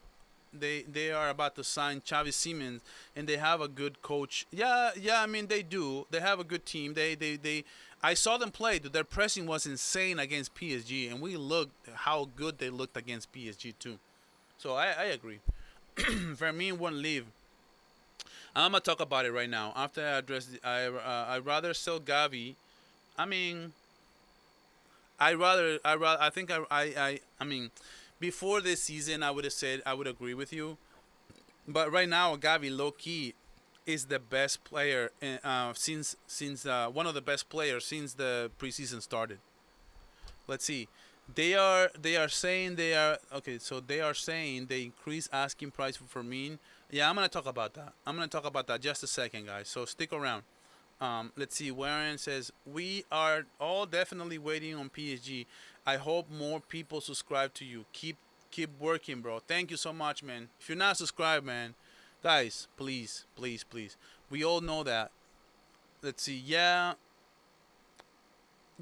to sign Xavi Simons, and they have a good coach. Yeah. I mean, they do. They have a good team. I saw them play. Their pressing was insane against PSG, and we looked how good they looked against PSG too. So I agree. Fermin won't leave. I'm gonna talk about it right now. After I address, I rather sell Gavi. I mean, I mean, before this season, I would have said I would agree with you, but right now, Gavi low key is the best player since one of the best players since the preseason started. Let's see. They are saying they are okay. So they are saying they increase asking price for Fermin. Yeah, I'm gonna talk about that. Just a second, guys. So stick around. Let's see. Warren says we are all definitely waiting on PSG. I hope more people subscribe to you. Keep working, bro. Thank you so much, man. If you're not subscribed, man, guys, please. We all know that. Let's see. Yeah,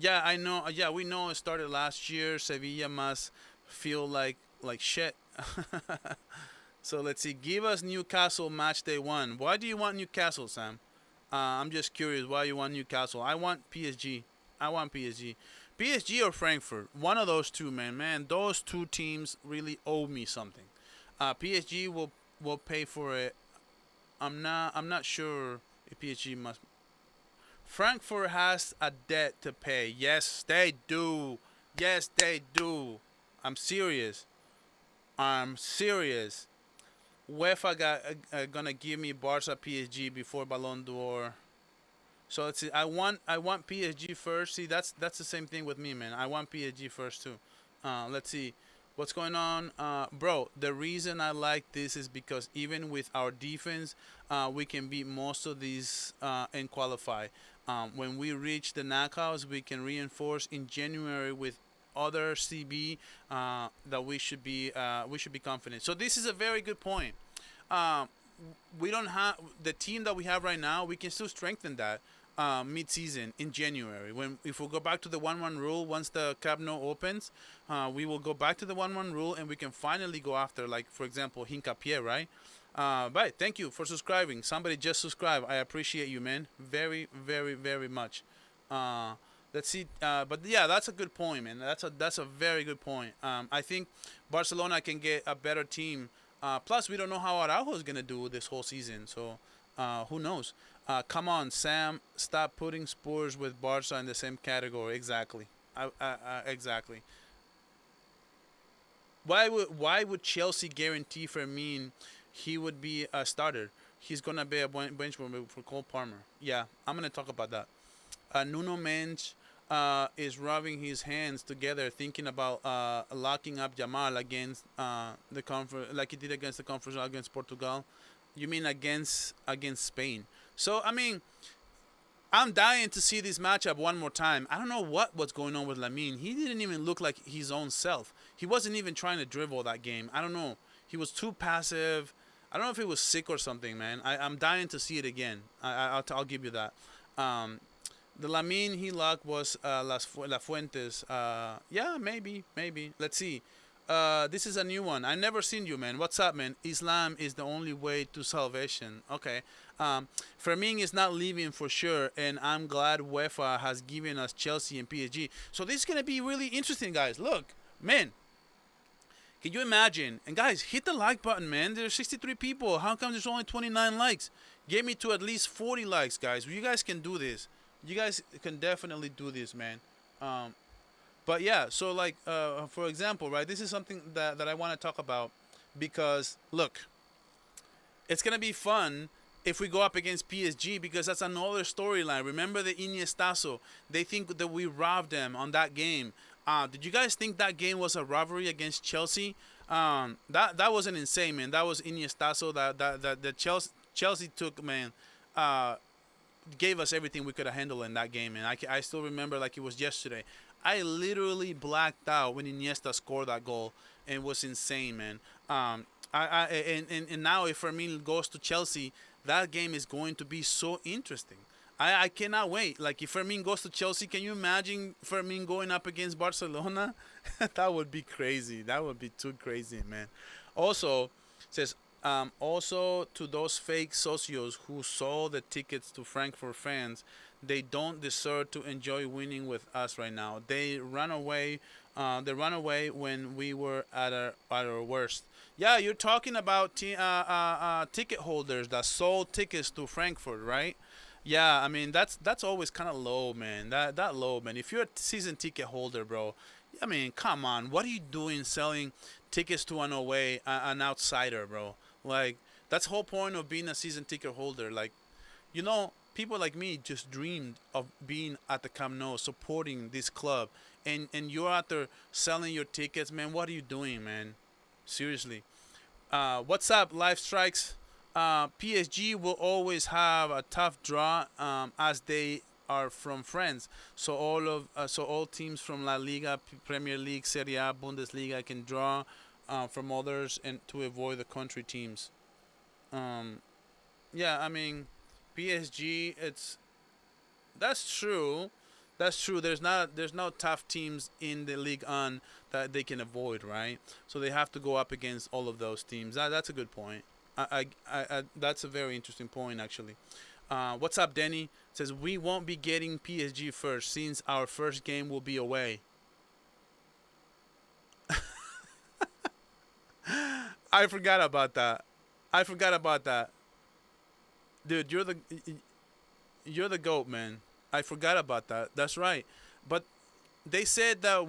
I know. Yeah, we know it started last year. Sevilla must feel like shit. So let's see. Give us Newcastle match day 1. Why do you want Newcastle, Sam? I'm just curious why you want Newcastle. I want PSG. PSG or Frankfurt. One of those two, man. Man, those two teams really owe me something. PSG will pay for it. I'm not sure if PSG must. Frankfurt has a debt to pay. Yes, they do. I'm serious. UEFA got gonna give me Barca PSG before Ballon d'Or. So let's see. I want PSG first. See, that's the same thing with me, man. I want PSG first too. Let's see what's going on, bro. The reason I like this is because even with our defense, we can beat most of these and qualify. When we reach the knockouts, we can reinforce in January with other CB that we should be confident. So this is a very good point. Um, we don't have the team that we have right now. We can still strengthen that mid-season in January. When if we go back to the 1-1 rule, once the Camp Nou opens, we will go back to the 1-1 rule, and we can finally go after, like for example, Hincapié, right? But thank you for subscribing. Somebody just subscribed. I appreciate you, man. Very, very, very much. Uh, let's see. But yeah, that's a good point, man. That's a very good point. I think Barcelona can get a better team. Plus, we don't know how Araujo is gonna do this whole season, so who knows? Come on, Sam. Stop putting Spurs with Barca in the same category. Exactly. Exactly. Why would Chelsea guarantee Fermin he would be a starter? He's gonna be a bench for Cole Palmer. Yeah, I'm gonna talk about that. Nuno Mensch is rubbing his hands together, thinking about locking up Jamal against the conference, like he did against the conference against Portugal. You mean against Spain? So I mean, I'm dying to see this matchup one more time. I don't know what was going on with Lamine. He didn't even look like his own self. He wasn't even trying to dribble that game. I don't know. He was too passive. I don't know if he was sick or something, man. I'm dying to see it again. I'll give you that. Um, the Lamine he luck was La Fuentes. Yeah, maybe. Let's see. This is a new one. I never seen you, man. What's up, man? Islam is the only way to salvation. Okay. Fermin is not leaving for sure, and I'm glad UEFA has given us Chelsea and PSG. So this is gonna be really interesting, guys. Look, man. Can you imagine? And guys, hit the like button, man. There's 63 people. How come there's only 29 likes? Get me to at least 40 likes, guys. You guys can do this. You guys can definitely do this, man. Um, but yeah, so like for example, right? This is something that I want to talk about because look, it's gonna be fun if we go up against PSG because that's another storyline. Remember the Iniestazo? They think that we robbed them on that game. Did you guys think that game was a robbery against Chelsea? That wasn't insane, man. That was Iniestazo. That Chelsea took, man. Gave us everything we could have handled in that game, and I still remember like it was yesterday. I literally blacked out when Iniesta scored that goal, and it was insane, man. And now if Fermin goes to Chelsea, that game is going to be so interesting. I cannot wait. Like if Fermin goes to Chelsea, can you imagine Fermin going up against Barcelona? That would be crazy. That would be too crazy, man. Also, says also to those fake socios who sold the tickets to Frankfurt fans, they don't deserve to enjoy winning with us right now. They run away. They run away when we were at our worst. Yeah, you're talking about ticket holders that sold tickets to Frankfurt, right? Yeah, I mean that's always kind of low, man. That low, man. If you're a season ticket holder, bro, I mean, come on. What are you doing selling tickets to an outsider, bro? Like that's the whole point of being a season ticket holder. Like, people like me just dreamed of being at the Camp Nou, supporting this club, and you're out there selling your tickets, man. What are you doing, man? Seriously. What's up, Live Strikes? PSG will always have a tough draw as they are from France. So all teams from La Liga, Premier League, Serie A, Bundesliga can draw from others and to avoid the country teams. Um, yeah, I mean PSG. That's true. That's true. There's no tough teams in the League on that they can avoid, right? So they have to go up against all of those teams. That's a good point. That's a very interesting point, actually. What's up, Denny? It says we won't be getting PSG first since our first game will be away. I forgot about that. I forgot about that, dude. You're the goat, man. I forgot about that. That's right. But they said that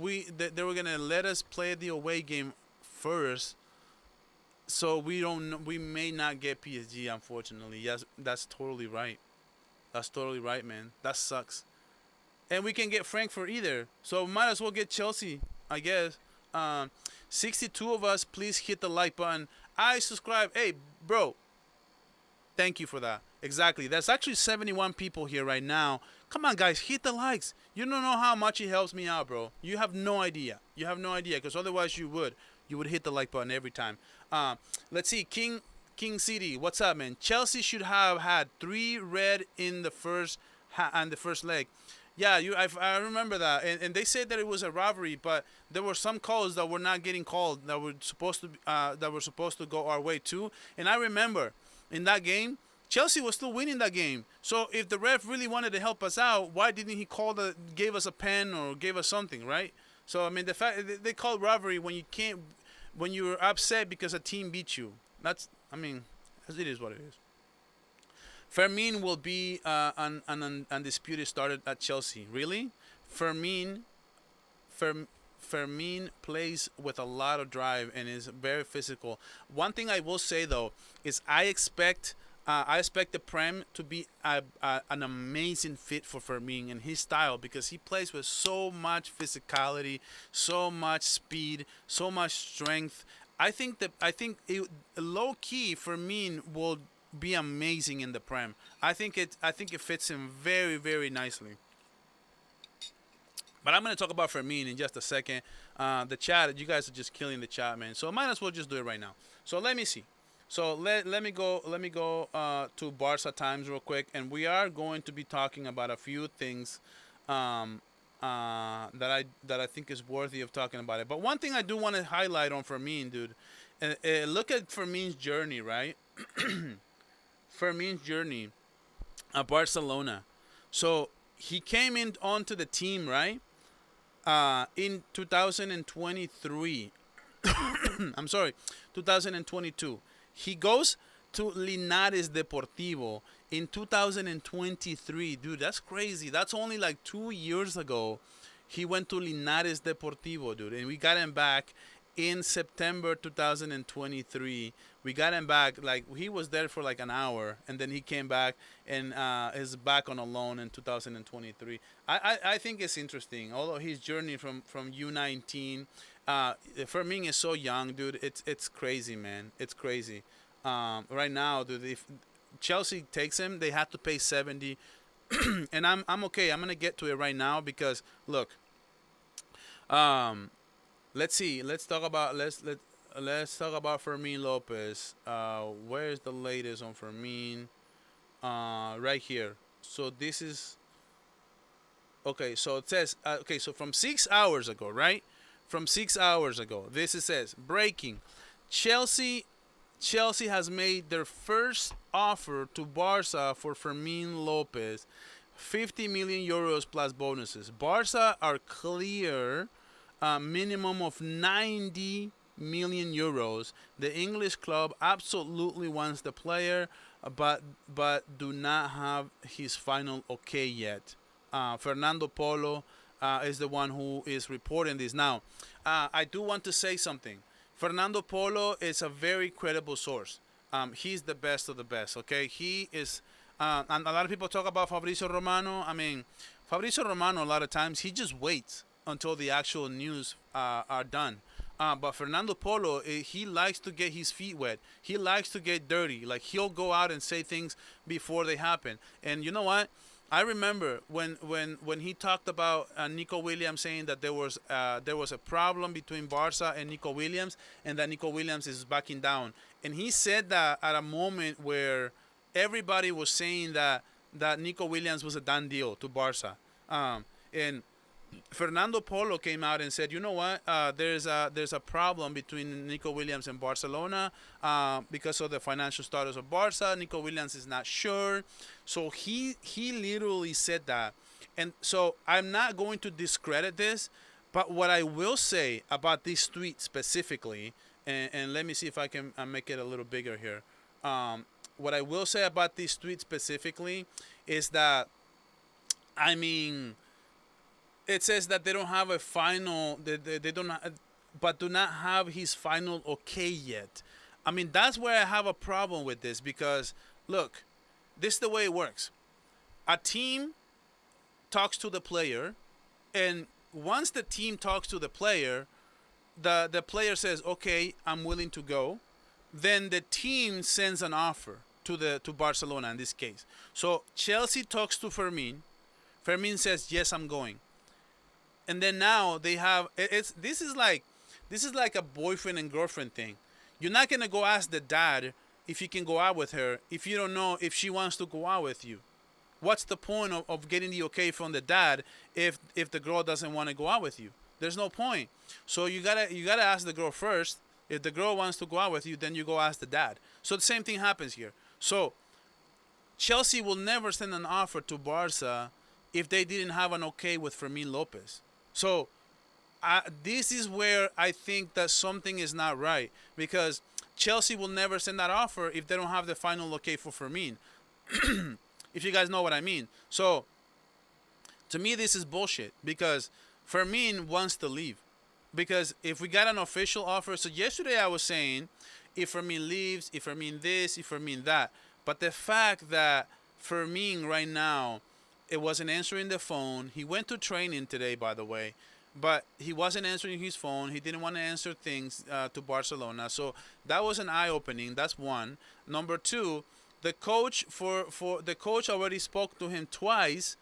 they were gonna let us play the away game first. So we don't we may not get PSG, unfortunately. Yes, that's totally right. That's totally right, man. That sucks. And we can get Frankfurt either. So might as well get Chelsea, I guess. Um, 62 of us, please hit the like button. I subscribe. Hey, bro, thank you for that. Exactly. That's actually 71 people here right now. Come on, guys, hit the likes. You don't know how much it helps me out, bro. You have no idea. You have no idea, because otherwise you would. You would hit the like button every time. Let's see, King City, what's up, man? Chelsea should have had 3 red in the first leg. Yeah, I remember that, and they said that it was a robbery, but there were some calls that were not getting called that were supposed to go our way too. And I remember in that game, Chelsea was still winning that game. So if the ref really wanted to help us out, why didn't he gave us a pen or gave us something, right? So I mean, the fact they called robbery when you can't, when you're upset because a team beat you. That's, I mean, it is what it is. Fermin will be an undisputed starter at Chelsea. Really? Fermin, Fermin plays with a lot of drive and is very physical. One thing I will say though is I expect the Prem to be an amazing fit for Fermin and his style, because he plays with so much physicality, so much speed, so much strength. Low key Fermin will be amazing in the Prem. I think it fits him very, very nicely. But I'm gonna talk about Fermin in just a second. The chat, you guys are just killing the chat, man. So I might as well just do it right now. So let me see. So let me go to Barca times real quick, and we are going to be talking about a few things that I think is worthy of talking about it. But one thing I do want to highlight on Fermin, dude, look at Fermin's journey, right? Fermin's journey at Barcelona. So he came in onto the team, right? In 2023. I'm sorry, 2022. He goes to Linares Deportivo in 2023. Dude, that's crazy. That's only like 2 years ago. He went to Linares Deportivo, dude, and we got him back in September 2023. We got him back, like he was there for like an hour, and then he came back and is back on a loan in 2023. I think it's interesting, although his journey from U19. Fermin is so young, dude. It's crazy, man. It's crazy. Right now, dude, if Chelsea takes him, they have to pay 70, and I'm okay. I'm gonna get to it right now because look, let's see. Let's talk about Fermin Lopez. Where's the latest on Fermin? Right here. So this is okay. So it says okay. So from 6 hours ago, right? From 6 hours ago, this it says breaking. Chelsea has made their first offer to Barca for Fermin Lopez, 50 million euros plus bonuses. Barca are clear minimum of 90 million euros. The English club absolutely wants the player, but do not have his final okay yet. Fernando Polo is the one who is reporting this. Now, I do want to say something. Fernando Polo is a very credible source. He's the best of the best, okay? He is, and a lot of people talk about Fabrizio Romano. I mean, Fabrizio Romano, a lot of times, he just waits until the actual news are done. But Fernando Polo, he likes to get his feet wet. He likes to get dirty. Like, he'll go out and say things before they happen. And you know what? I remember when he talked about Nico Williams, saying that there was a problem between Barca and Nico Williams, and that Nico Williams is backing down. And he said that at a moment where everybody was saying that Nico Williams was a done deal to Barca. And Fernando Polo came out and said, you know what? There's a problem between Nico Williams and Barcelona because of the financial status of Barca. Nico Williams is not sure, so he literally said that. And so I'm not going to discredit this, but what I will say about this tweet specifically, and let me see if I can make it a little bigger here. What I will say about this tweet specifically is that, I mean, it says that they don't have a final, they don't, but do not have his final okay yet. I mean, that's where I have a problem with this because, look, this is the way it works. A team talks to the player, and once the team talks to the player, the player says, "Okay, I'm willing to go." Then the team sends an offer to Barcelona in this case. So Chelsea talks to Fermin. Fermin says, "Yes, I'm going." And then now they have it's this is like a boyfriend and girlfriend thing. You're not gonna go ask the dad if you can go out with her if you don't know if she wants to go out with you. What's the point of getting the okay from the dad if the girl doesn't want to go out with you? There's no point. So you gotta ask the girl first. If the girl wants to go out with you, then you go ask the dad. So the same thing happens here. So Chelsea will never send an offer to Barca if they didn't have an okay with Fermin Lopez. So this is where I think that something is not right because Chelsea will never send that offer if they don't have the final okay for Fermin. If you guys know what I mean. So to me, this is bullshit because Fermin wants to leave. Because if we got an official offer, so yesterday I was saying if Fermin leaves, if Fermin this, if Fermin that. But the fact that Fermin right now, it wasn't answering the phone. He went to training today, by the way, but he wasn't answering his phone. He didn't want to answer things to Barcelona. So that was an eye opening. That's one. Number two, the coach for the coach already spoke to him twice,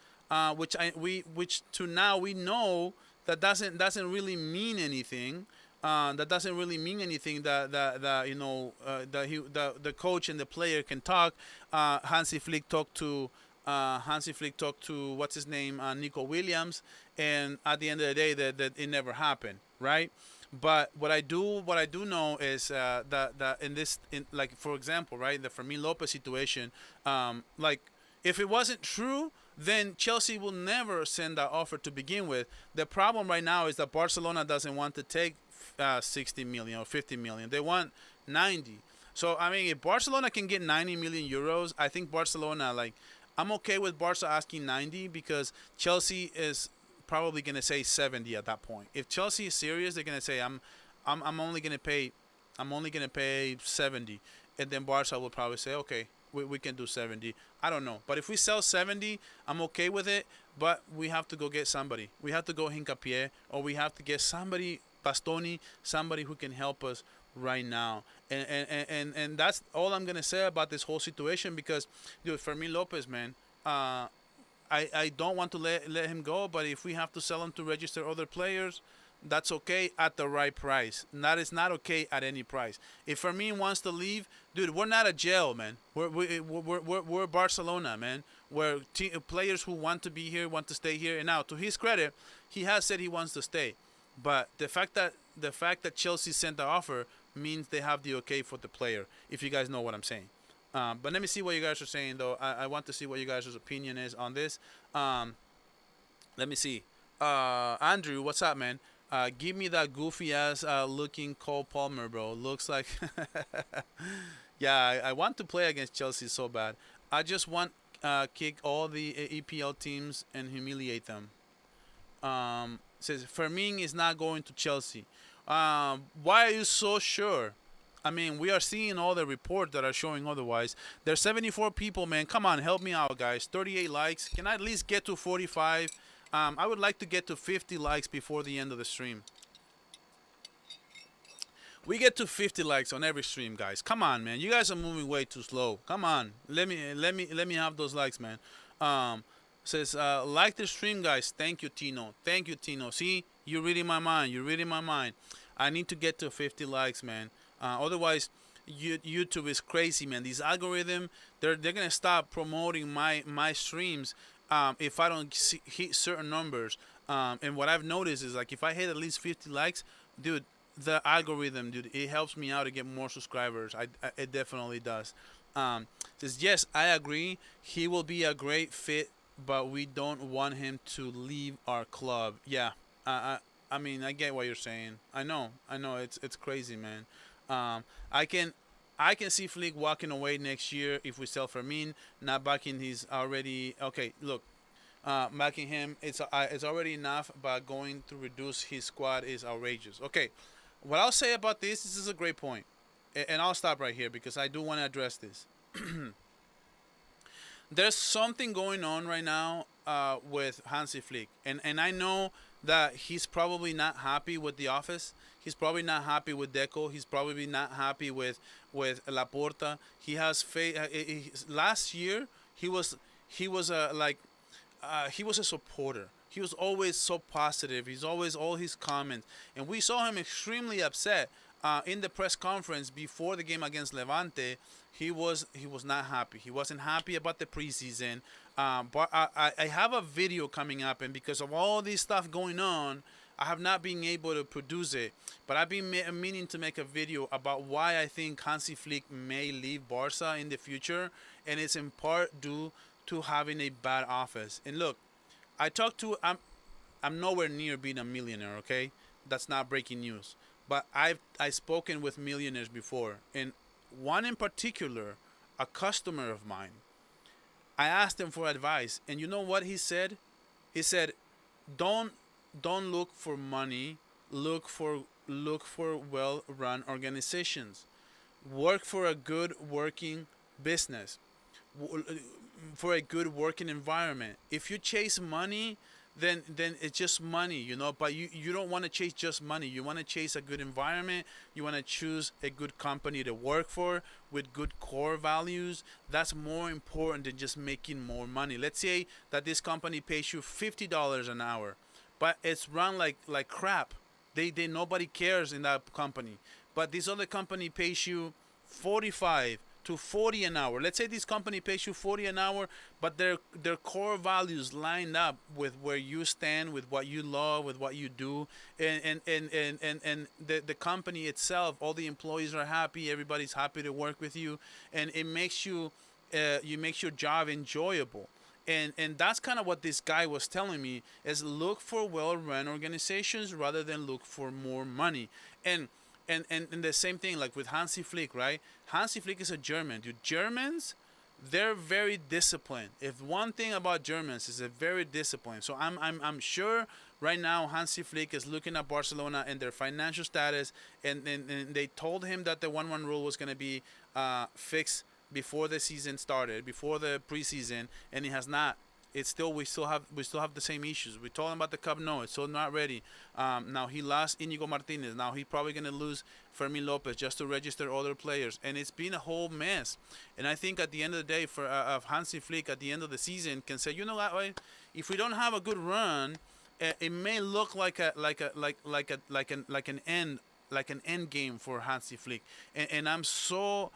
which to now we know that doesn't really mean anything. That doesn't really mean anything. That you know the coach and the player can talk. Hansi Flick talked to what's his name, Nico Williams, and at the end of the day, that it never happened, right? But what I do know is that like for example, right, the Fermin Lopez situation, like if it wasn't true, then Chelsea will never send that offer to begin with. The problem right now is that Barcelona doesn't want to take 60 million or 50 million. They want 90. So I mean, if Barcelona can get 90 million euros, I think Barcelona, like, I'm okay with Barca asking 90 because Chelsea is probably gonna say 70 at that point. If Chelsea is serious, they're gonna say I'm only gonna pay 70, and then Barca will probably say, okay, we can do 70. I don't know, but if we sell 70, I'm okay with it. But we have to go get somebody. We have to go Hincapié, or we have to get somebody, Bastoni, somebody who can help us right now. And that's all I'm gonna say about this whole situation because, dude, Fermin Lopez, man, I don't want to let him go, but if we have to sell him to register other players, that's okay at the right price. That is not okay at any price. If Fermin wants to leave, dude, we're not a jail, man. We're Barcelona, man. We're players who want to be here, want to stay here. And now, to his credit, he has said he wants to stay. But the fact that Chelsea sent the offer means they have the okay for the player, if you guys know what I'm saying. But let me see what you guys are saying, though. I want to see what you guys' opinion is on this. Let me see. Andrew, what's up, man? Give me that goofy ass looking Cole Palmer, bro. Looks like yeah, I want to play against Chelsea so bad. I just want kick all the EPL teams and humiliate them. Says Fermin is not going to Chelsea. Why are you so sure? I mean, we are seeing all the reports that are showing otherwise. There's 74 people, man. Come on, help me out, guys. 38 likes. Can I at least get to 45? I would like to get to 50 likes before the end of the stream. We get to 50 likes on every stream, guys. Come on, man. You guys are moving way too slow. Come on. Let me have those likes, man. Says like the stream, guys. Thank you, Tino. Thank you, Tino. See, you're reading my mind. You're reading my mind. I need to get to 50 likes, man. Otherwise, YouTube is crazy, man. These algorithm, they're gonna stop promoting my streams if I don't hit certain numbers. And what I've noticed is, like, if I hit at least 50 likes, dude, the algorithm, dude, it helps me out to get more subscribers. It definitely does. Says yes, I agree. He will be a great fit, but we don't want him to leave our club. Yeah, I mean, I get what you're saying. I know. It's crazy, man. I can see Flick walking away next year if we sell Fermin, not backing his already. Okay, look, backing him, it's already enough, but going to reduce his squad is outrageous. Okay, what I'll say about this is a great point. and I'll stop right here because I do want to address this. There's something going on right now with Hansi Flick, and I know that he's probably not happy with the office. He's probably not happy with Deco. He's probably not happy with Laporta. He has last year he was he was a supporter. He was always so positive. He's always all his comments, and we saw him extremely upset in the press conference before the game against Levante. He was not happy. He wasn't happy about the preseason. But I have a video coming up, and because of all this stuff going on, I have not been able to produce it. But I've been meaning to make a video about why I think Hansi Flick may leave Barca in the future, and it's in part due to having a bad office. And look, I'm nowhere near being a millionaire. Okay, that's not breaking news. But I've spoken with millionaires before, and one in particular, a customer of mine. I asked him for advice, and you know what he said? He said, "Don't look for money. Look for well-run organizations. Work for a good working business, for a good working environment. If you chase money, then it's just money, but you don't want to chase just money. You want to chase a good environment. You want to choose a good company to work for with good core values. That's more important than just making more money. Let's say that this company pays you $50 an hour, but it's run like crap. They nobody cares in that company. But this other company pays you 45 to 40 an hour. Let's say this company pays you 40 an hour, but their core values line up with where you stand, with what you love, with what you do, and the company itself, all the employees are happy, everybody's happy to work with you, and it makes makes your job enjoyable. And that's kind of what this guy was telling me, is look for well-run organizations rather than look for more money. And the same thing like with Hansi Flick, right? Hansi Flick is a German. Dude, Germans, they're very disciplined. If one thing about Germans is they're very disciplined. So I'm sure right now Hansi Flick is looking at Barcelona and their financial status, and they told him that the 1-1 rule was going to be fixed before the season started, before the preseason, and it has not. It's still we still have the same issues. We told him about the Cup. No, it's still not ready. Now he lost Inigo Martinez. Now he's probably gonna lose Fermin Lopez just to register other players, and it's been a whole mess. And I think at the end of the day, for of Hansi Flick at the end of the season can say, you know what, if we don't have a good run, it may look like an end game for Hansi Flick. And I'm so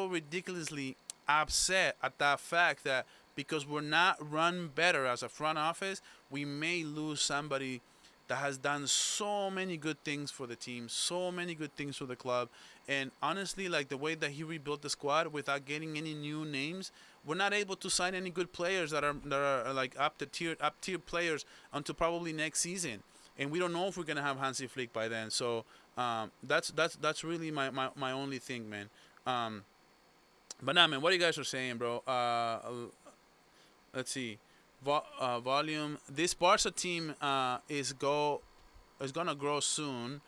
ridiculously upset at that fact that because we're not run better as a front office, we may lose somebody that has done so many good things for the team, so many good things for the club. And honestly, like the way that he rebuilt the squad without getting any new names, we're not able to sign any good players that are like up tier players until probably next season. And we don't know if we're gonna have Hansi Flick by then. So that's really my only thing, man. But nah, man, what you guys are saying, bro? Let's see, volume. This Barca team is gonna grow soon.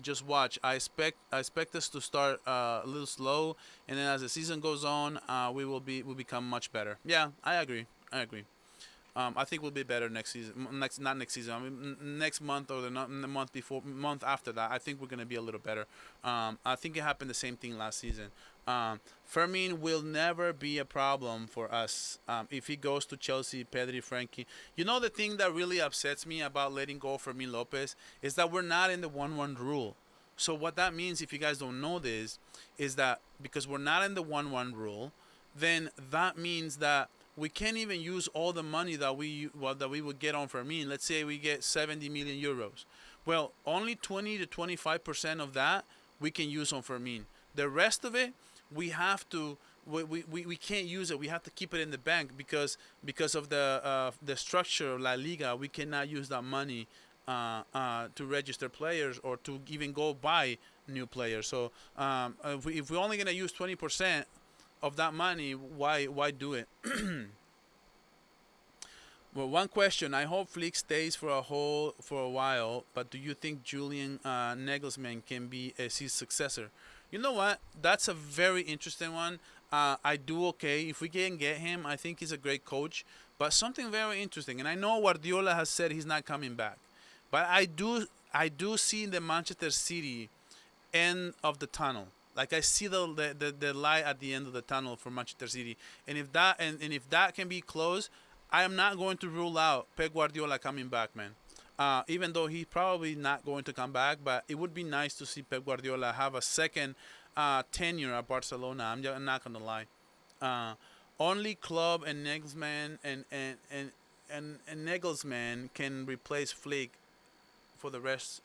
Just watch. I expect us to start a little slow, and then as the season goes on, we'll become much better. Yeah, I agree. I think we'll be better next season. Not next season. I mean, next month or the month before, month after that. I think we're gonna be a little better. I think it happened the same thing last season. Fermin will never be a problem for us if he goes to Chelsea. Pedri, Frankie. You know the thing that really upsets me about letting go of Fermin Lopez is that we're not in the 1-1 rule. So what that means, if you guys don't know this, is that because we're not in the 1-1 rule, then that means that we can't even use all the money that we would get on Fermin. Let's say we get 70 million euros. Well, only 20 to 25% of that we can use on Fermin. The rest of it, we can't use it. We have to keep it in the bank because of the structure of La Liga. We cannot use that money to register players or to even go buy new players. So if we're only gonna use 20% of that money, why do it? Well, one question. I hope Flick stays for a while, but do you think Julian Nagelsmann can be his successor? You know what? That's a very interesting one. I do okay if we can get him. I think he's a great coach. But something very interesting, and I know Guardiola has said he's not coming back, but I do see the Manchester City end of the tunnel. Like I see the light at the end of the tunnel for Manchester City, and if that can be closed, I am not going to rule out Pep Guardiola coming back, man. Even though he's probably not going to come back, but it would be nice to see Pep Guardiola have a second tenure at Barcelona. I'm not gonna lie. Uh, Only Club and Nagelsmann and Nagelsmann can replace Flick for the rest.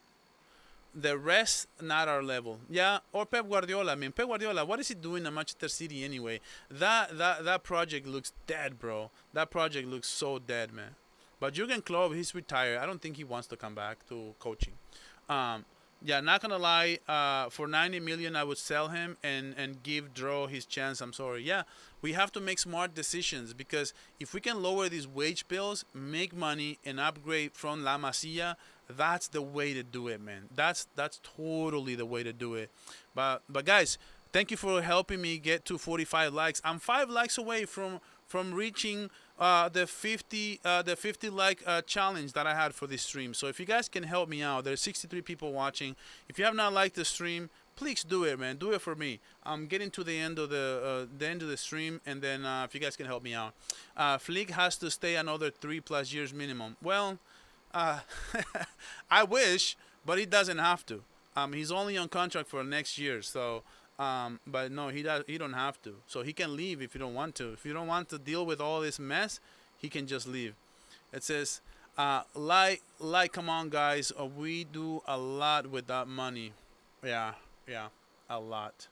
The rest not our level. Yeah, or Pep Guardiola. I mean, Pep Guardiola. What is he doing at Manchester City anyway? That project looks dead, bro. That project looks so dead, man. But Jurgen Klopp, he's retired. I don't think he wants to come back to coaching. Um, yeah, not gonna lie. For 90 million, I would sell him and give Draw his chance. I'm sorry. Yeah, we have to make smart decisions because if we can lower these wage bills, make money, and upgrade from La Masia, that's the way to do it, man. That's totally the way to do it. But guys, thank you for helping me get to 45 likes. I'm 5 likes away from reaching the 50 like challenge that I had for this stream. So if you guys can help me out, there's 63 people watching. If you have not liked the stream, please do it, man. Do it for me. I'm getting to the end of the stream, and then if you guys can help me out, Flick has to stay another 3+ years minimum. Well, uh, I wish, but he doesn't have to. He's only on contract for next year, so. But no, he does. He don't have to. So he can leave if you don't want to. If you don't want to deal with all this mess, he can just leave. It says, come on, guys. We do a lot with that money. Yeah, yeah, a lot.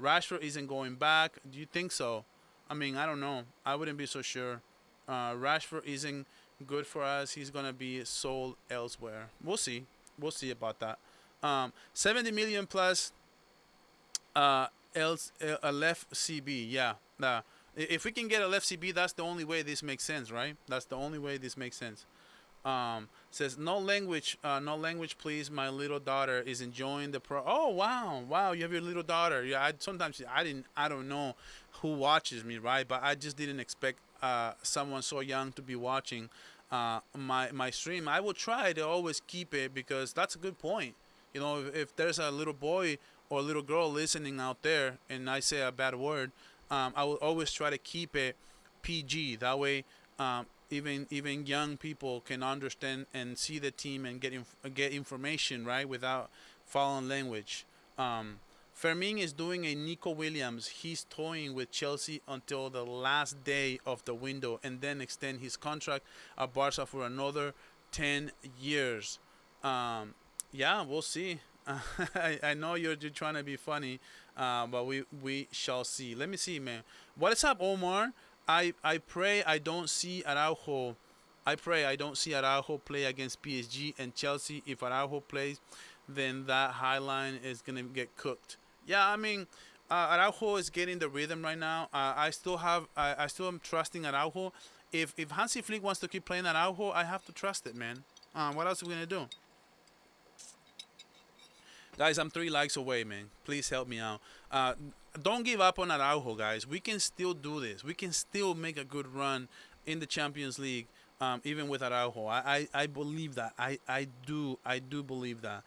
Rashford isn't going back. Do you think so? I mean, I don't know. I wouldn't be so sure. Rashford isn't good for us. He's gonna be sold elsewhere. We'll see. We'll see about that. 70 million plus. Else a left CB, yeah. If we can get a left CB, that's the only way this makes sense, right? That's the only way this makes sense. Says no language, please. My little daughter is enjoying the pro. Oh wow, you have your little daughter. Yeah, I don't know who watches me, right? But I just didn't expect someone so young to be watching my stream. I will try to always keep it because that's a good point. You know, if there's a little boy or a little girl listening out there and I say a bad word, I will always try to keep it PG. That way, even young people can understand and see the team and get information right without foreign language. Fermin is doing a Nico Williams. He's toying with Chelsea until the last day of the window and then extend his contract at Barca for another 10 years. Yeah, we'll see. I know you're trying to be funny, but we shall see. Let me see, man. What is up, Omar? I pray I don't see Araujo. I pray I don't see Araujo play against PSG and Chelsea. If Araujo plays, then that high line is gonna get cooked. Yeah, I mean, Araujo is getting the rhythm right now. I still am trusting Araujo. If Hansi Flick wants to keep playing Araujo, I have to trust it, man. What else are we gonna do? Guys, I'm 3 likes away, man. Please help me out. Don't give up on Araujo, guys. We can still do this. We can still make a good run in the Champions League, even with Araujo. I believe that. I do believe that.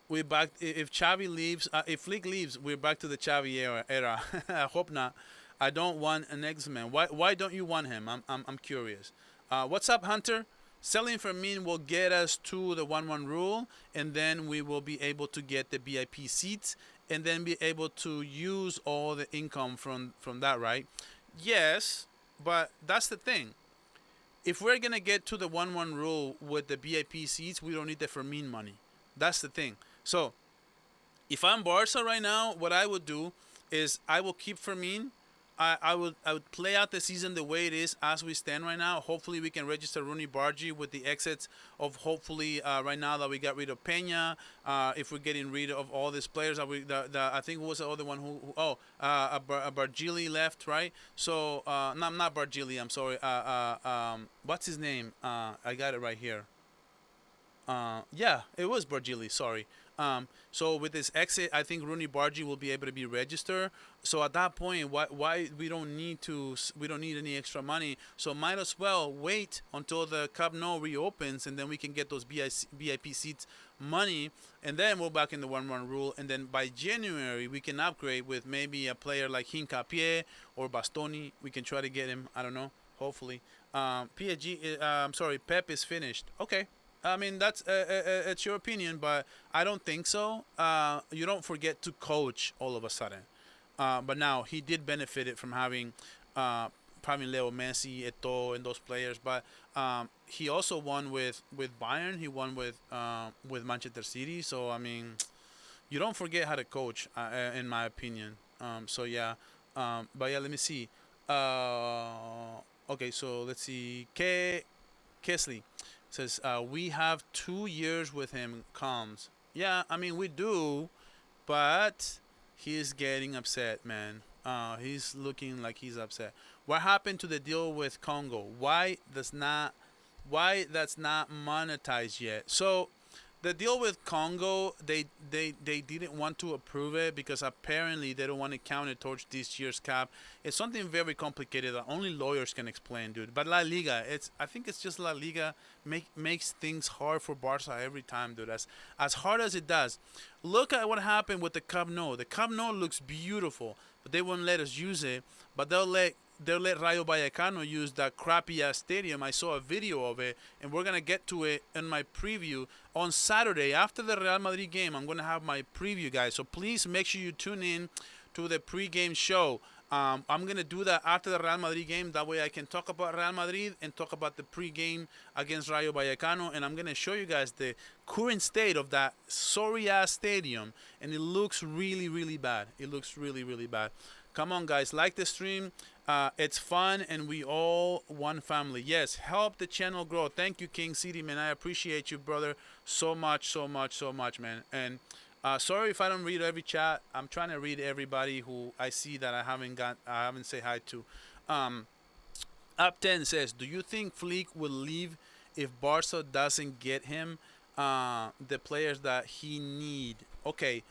We're back. If Xavi leaves, if Flick leaves, we're back to the Xavi era. I hope not. I don't want an X-Man. Why don't you want him? I'm curious. What's up, Hunter? Selling for me will get us to the 1-1 rule, and then we will be able to get the VIP seats, and then be able to use all the income from that, right? Yes, but that's the thing. If we're gonna get to the 1-1 rule with the VIP seats, we don't need the Fermin money. That's the thing. So, if I'm Barca right now, what I would do is I will keep Fermin. I would play out the season the way it is as we stand right now. Hopefully we can register Rooney Bargy with the exits of hopefully right now that we got rid of Pena. If we're getting rid of all these players, I think who was the other one Bargili left, right? So not Bargili. I'm sorry. What's his name? I got it right here. Yeah, it was Bargili. Sorry. So with this exit, I think Rooney Bargy will be able to be registered. So at that point, why we don't need any extra money. So might as well wait until the Cup No reopens, and then we can get those VIP seats money, and then we're back in the 1-1 rule. And then by January, we can upgrade with maybe a player like Hincapié or Bastoni. We can try to get him. I don't know. Hopefully, I'm sorry, Pep is finished. Okay. I mean, that's it's your opinion, but I don't think so. You don't forget to coach all of a sudden. But now he did benefit it from uh, having Leo Messi, Eto'o, and those players. But he also won with Bayern. He won with Manchester City. So I mean, you don't forget how to coach, in my opinion. So yeah. But yeah, let me see. Okay, so let's see. Kesley says we have 2 years with him. Comes. Yeah, I mean we do, but he's getting upset, man. He's looking like he's upset. What happened to the deal with Congo? Why that's not monetized yet? So the deal with Congo, they didn't want to approve it because apparently they don't want to count it towards this year's cap. It's something very complicated that only lawyers can explain, dude. But La Liga, I think it's just La Liga makes things hard for Barca every time, dude. As hard as it does. Look at what happened with the Camp Nou. The Camp Nou looks beautiful, but they won't let us use it. But they'll let Rayo Vallecano use that crappy ass stadium. I saw a video of it, and we're gonna get to it in my preview on Saturday after the Real Madrid game. I'm gonna have my preview, guys. So please make sure you tune in to the pre-game show. I'm gonna do that after the Real Madrid game. That way I can talk about Real Madrid and talk about the pre-game against Rayo Vallecano, and I'm gonna show you guys the current state of that sorry ass stadium, and it looks really, really bad. It looks really, really bad. Come on, guys, like the stream. It's fun, and we all one family. Yes, help the channel grow. Thank you, King City, man. I appreciate you, brother, so much, so much, so much, man. And sorry if I don't read every chat. I'm trying to read everybody who I see that I haven't say hi to. Up 10 says, do you think Flick will leave if Barca doesn't get him the players that he need? Okay.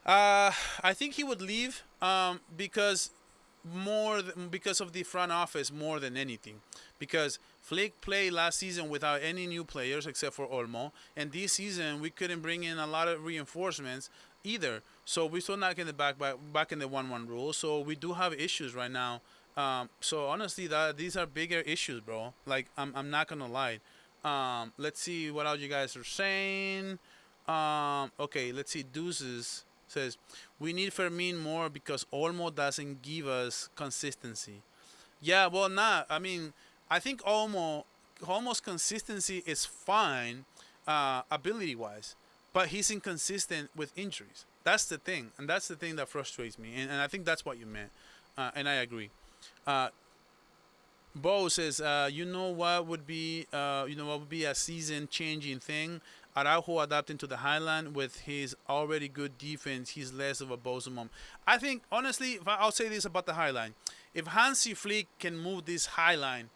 I think he would leave because because of the front office more than anything. Because Flick played last season without any new players except for Olmo, and this season we couldn't bring in a lot of reinforcements either. So we're still not getting back in the 1-1 rule. So we do have issues right now. So honestly, these are bigger issues, bro. Like I'm not gonna lie. Let's see what else you guys are saying. Okay, let's see. Deuces says we need Fermin more because Olmo doesn't give us consistency. Yeah, well, not. I mean, I think Olmo's consistency is fine, ability wise, but he's inconsistent with injuries. That's the thing, and that's the thing that frustrates me. And I think that's what you meant, and I agree. Bo says, you know what would be a season-changing thing? Araujo adapting to the Highland with his already good defense. He's less of a bosom. I think, honestly, I'll say this about the Highline. If Hansi Flick can move this Highline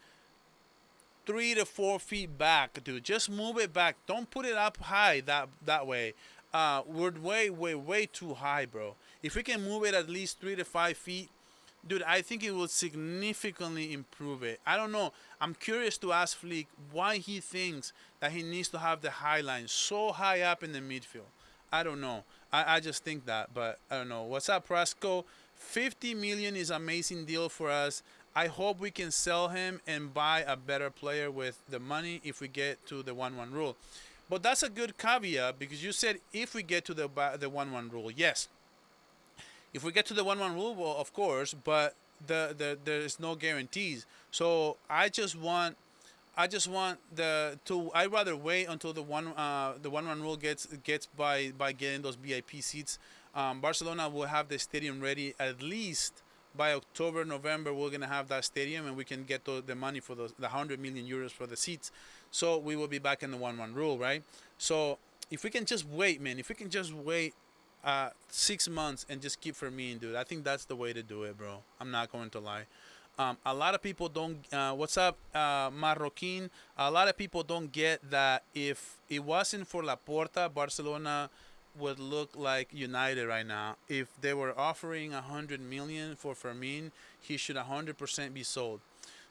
3 to 4 feet back, dude, just move it back. Don't put it up high that way. We're way too high, bro. If we can move it at least 3 to 5 feet, dude, I think it will significantly improve it. I don't know. I'm curious to ask Flick why he thinks that he needs to have the high line so high up in the midfield. I don't know. I just think that, but I don't know. What's up, Prasco? 50 million is an amazing deal for us. I hope we can sell him and buy a better player with the money if we get to the 1-1 rule. But that's a good caveat because you said if we get to the 1-1 rule. Yes. If we get to the 1-1 rule, well, of course, but there is no guarantees. So I'd rather wait until the 1-1 rule gets by getting those VIP seats. Barcelona will have the stadium ready at least by October, November. We're gonna have that stadium, and we can get the money for the 100 million euros for the seats. So we will be back in the 1-1 rule, right? So if we can just wait, man. If we can just wait 6 months and just keep Fermin, dude. I think that's the way to do it, bro. I'm not going to lie. A lot of people don't. What's up, Marroquin? A lot of people don't get that if it wasn't for Laporta, Barcelona would look like United right now. If they were offering 100 million for Fermin, he should 100% be sold.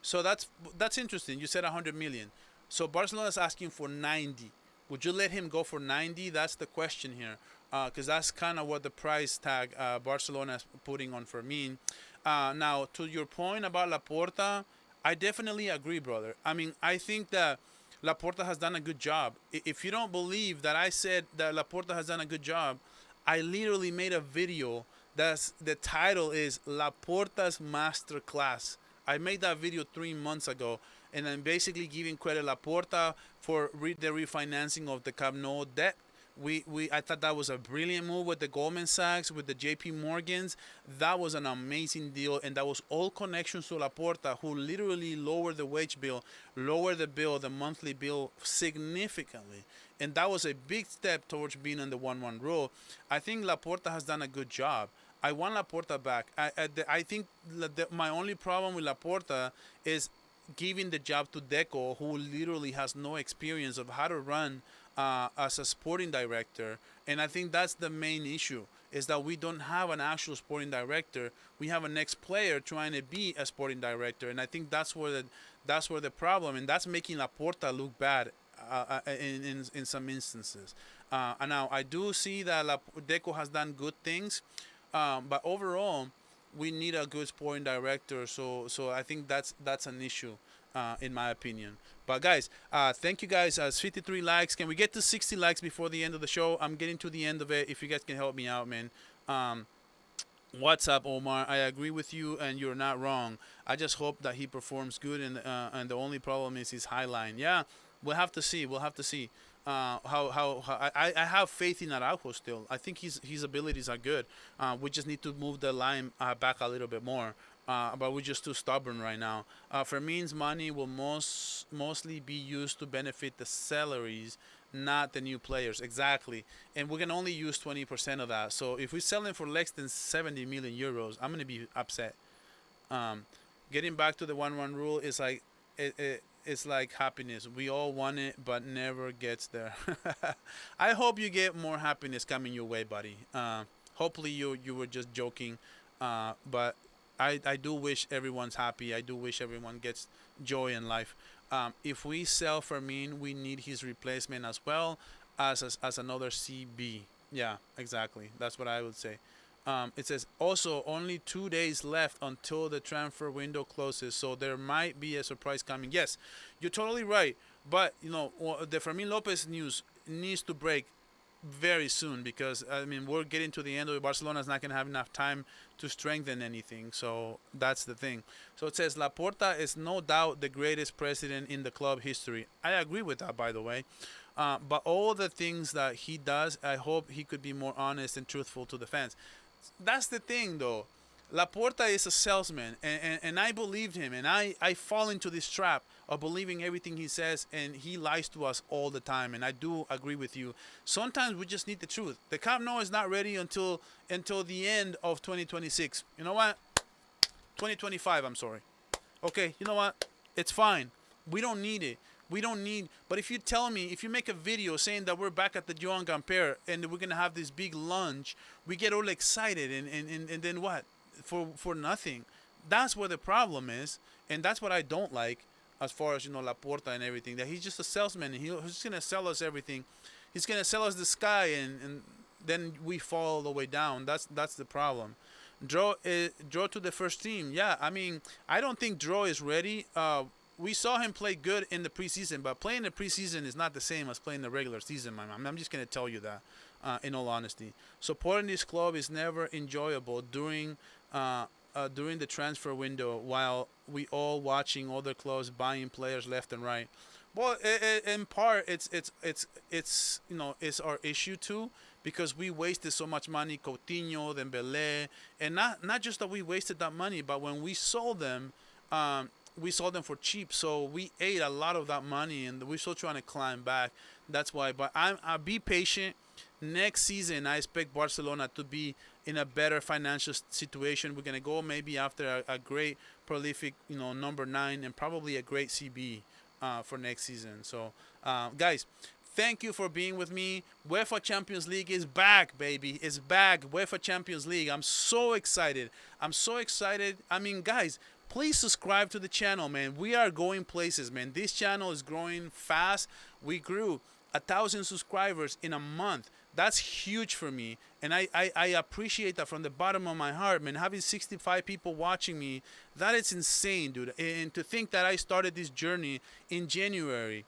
So that's interesting. You said 100 million. So Barcelona's asking for 90. Would you let him go for 90? That's the question here, because that's kind of what the price tag Barcelona is putting on Fermin. Now, to your point about Laporta, I definitely agree, brother. I mean, I think that Laporta has done a good job. If you don't believe that I said that Laporta has done a good job, I literally made a video that's the title is Laporta's Masterclass. I made that video 3 months ago, and I'm basically giving credit Laporta for the refinancing of the Camp Nou debt. I thought that was a brilliant move with the Goldman Sachs, with the JP Morgans. That was an amazing deal, and that was all connections to Laporta, who literally lowered the wage bill, lowered the monthly bill significantly. And that was a big step towards being in the 1-1 rule. I think Laporta has done a good job. I want Laporta back. I think my only problem with Laporta is giving the job to Deco, who literally has no experience of how to run as a sporting director. And I think that's the main issue, is that we don't have an actual sporting director. We have an ex-player trying to be a sporting director, and I think that's where the problem, and that's making Laporta look bad in some instances. And now I do see that Deco has done good things, but overall, we need a good sporting director. So I think that's an issue, in my opinion. But guys, thank you guys. 53 likes. Can we get to 60 likes before the end of the show? I'm getting to the end of it. If you guys can help me out, man. What's up, Omar? I agree with you, and you're not wrong. I just hope that he performs good, and the only problem is his high line. Yeah, we'll have to see. We'll have to see. How I have faith in Araujo still. I think his abilities are good. We just need to move the line back a little bit more. But we're just too stubborn right now. Fermin's money will mostly be used to benefit the salaries, not the new players. Exactly. And we can only use 20% of that. So if we sell him for less than 70 million euros, I'm going to be upset. Getting back to the 1-1 rule is like it's like happiness. We all want it, but never gets there. I hope you get more happiness coming your way, buddy. Hopefully you were just joking, but I do wish everyone's happy. I do wish everyone gets joy in life. If we sell Fermin, we need his replacement as well as another CB. Yeah, exactly. That's what I would say. It says also only 2 days left until the transfer window closes, so there might be a surprise coming. Yes, you're totally right. But the Fermin Lopez news needs to break very soon, because I mean we're getting to the end of it. Barcelona's not going to have enough time to strengthen anything, so that's the thing. So it says Laporta is no doubt the greatest president in the club history. I agree with that, by the way. But all the things that he does, I hope he could be more honest and truthful to the fans. That's the thing, though. Laporta is a salesman, and I believed him, and I fall into this trap of believing everything he says, and he lies to us all the time, and I do agree with you. Sometimes we just need the truth. The Camp Nou is not ready until the end of 2026. You know what? 2025, I'm sorry. Okay, you know what? It's fine. We don't need it. But if you make a video saying that we're back at the Joan Gamper and we're going to have this big lunch, we get all excited, and then what? For nothing. That's where the problem is, and that's what I don't like as far as Laporta and everything. That he's just a salesman, and he's gonna sell us everything. He's gonna sell us the sky, and then we fall all the way down. That's the problem. Draw to the first team. Yeah, I mean I don't think Draw is ready. We saw him play good in the preseason, but playing the preseason is not the same as playing the regular season, man. I'm just gonna tell you that. In all honesty, supporting this club is never enjoyable during the transfer window, while we all watching other clubs buying players left and right. Well, in part, it's our issue too, because we wasted so much money, Coutinho, Dembele, and not just that we wasted that money, but when we sold them for cheap, so we ate a lot of that money, and we're still trying to climb back. That's why. But I'll be patient. Next season, I expect Barcelona to be in a better financial situation. We're gonna go maybe after a great prolific, number 9, and probably a great CB for next season. So, guys, Thank you for being with me. UEFA Champions League is back, baby. It's back. UEFA Champions League. I'm so excited. I'm so excited. I mean, guys, please subscribe to the channel, man. We are going places, man. This channel is growing fast. We grew 1,000 subscribers in a month. That's huge for me. And I appreciate that from the bottom of my heart, man. Having 65 people watching me, that is insane, dude. And to think that I started this journey in January.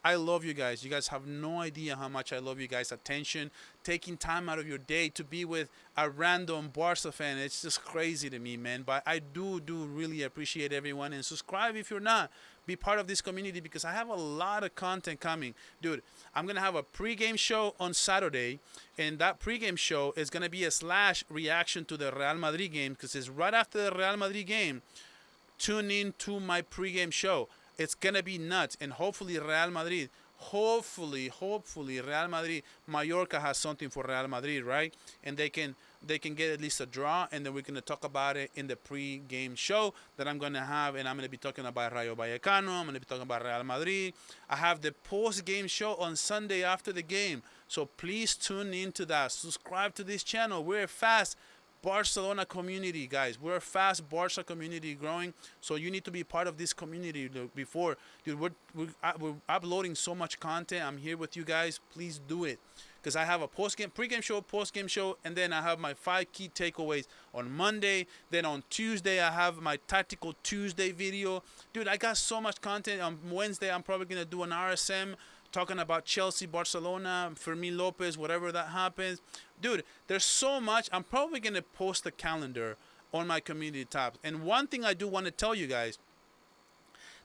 I love you guys. You guys have no idea how much I love you guys' attention. Taking time out of your day to be with a random Barca fan. It's just crazy to me, man. But I do really appreciate everyone. And subscribe if you're not. Be part of this community because I have a lot of content coming. Dude, I'm going to have a pregame show on Saturday. And that pregame show is going to be a slash reaction to the Real Madrid game because it's right after the Real Madrid game. Tune in to my pregame show. It's going to be nuts. And hopefully Real Madrid, hopefully Real Madrid, Mallorca has something for Real Madrid, right? And they can get at least a draw. And then we're going to talk about it in the pre-game show that I'm going to have. And I'm going to be talking about Rayo Vallecano. I'm going to be talking about Real Madrid. I have the post-game show on Sunday after the game. So please tune into that. Subscribe to this channel. We're fast Barcelona community, guys. We're a fast Barca community growing, so you need to be part of this community. Before, dude, we're uploading so much content. I'm here with you guys. Please do it, because I have a pregame show, postgame show, and then I have my 5 key takeaways on Monday. Then on Tuesday, I have my Tactical Tuesday video. Dude, I got so much content. On Wednesday, I'm probably gonna do an RSM talking about Chelsea, Barcelona, Fermin Lopez, whatever that happens. Dude, there's so much. I'm probably going to post a calendar on my community tabs. And one thing I do want to tell you guys,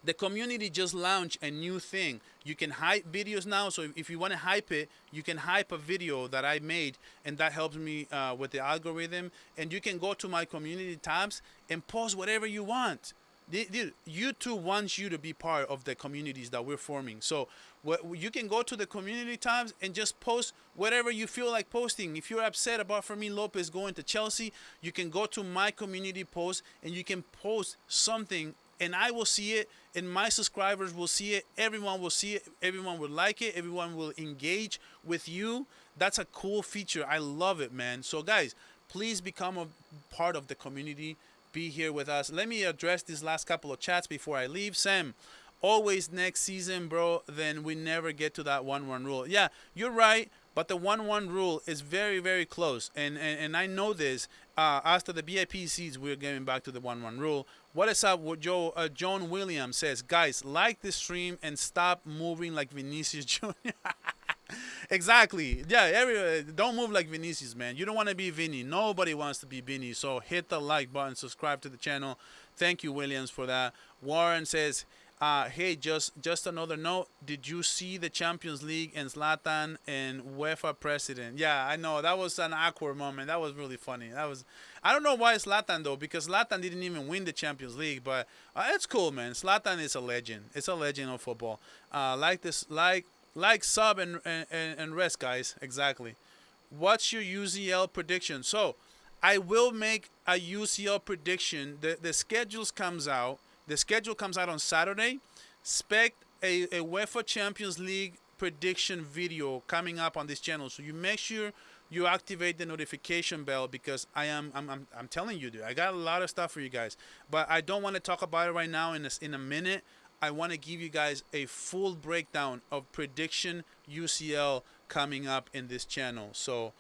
the community just launched a new thing. You can hype videos now. So if you want to hype it, you can hype a video that I made, and that helps me with the algorithm. And you can go to my community tabs and post whatever you want. Dude, YouTube wants you to be part of the communities that we're forming. So you can go to the community tabs and just post whatever you feel like posting. If you're upset about Fermin Lopez going to Chelsea, you can go to my community post and you can post something, and I will see it, and my subscribers will see it. Everyone will see it. Everyone will like it. Everyone will engage with you. That's a cool feature. I love it, man. So guys, please become a part of the community. Be here with us. Let me address these last couple of chats before I leave. Sam, always next season, bro. Then we never get to that 1-1 rule. Yeah, you're right. But the 1-1 rule is very, very close. And I know this. After the BIP seeds, we're getting back to the 1-1 rule. What is up with John Williams says, guys, like the stream and stop moving like Vinicius Jr. Exactly. Yeah, don't move like Vinicius, man. You don't want to be Vinny. Nobody wants to be Vinny. So hit the like button, subscribe to the channel. Thank you, Williams, for that. Warren says, hey, just another note. Did you see the Champions League and Zlatan and UEFA president? Yeah, I know. That was an awkward moment. That was really funny. I don't know why Zlatan, though, because Zlatan didn't even win the Champions League. But it's cool, man. Zlatan is a legend. It's a legend of football. Like, sub, and rest, guys. Exactly. What's your UCL prediction? So, I will make a UCL prediction. The schedule comes out on Saturday. Expect a UEFA Champions League prediction video coming up on this channel. So you make sure you activate the notification bell, because I'm telling you, dude, I got a lot of stuff for you guys. But I don't want to talk about it right now. In a minute, I want to give you guys a full breakdown of prediction UCL coming up in this channel. So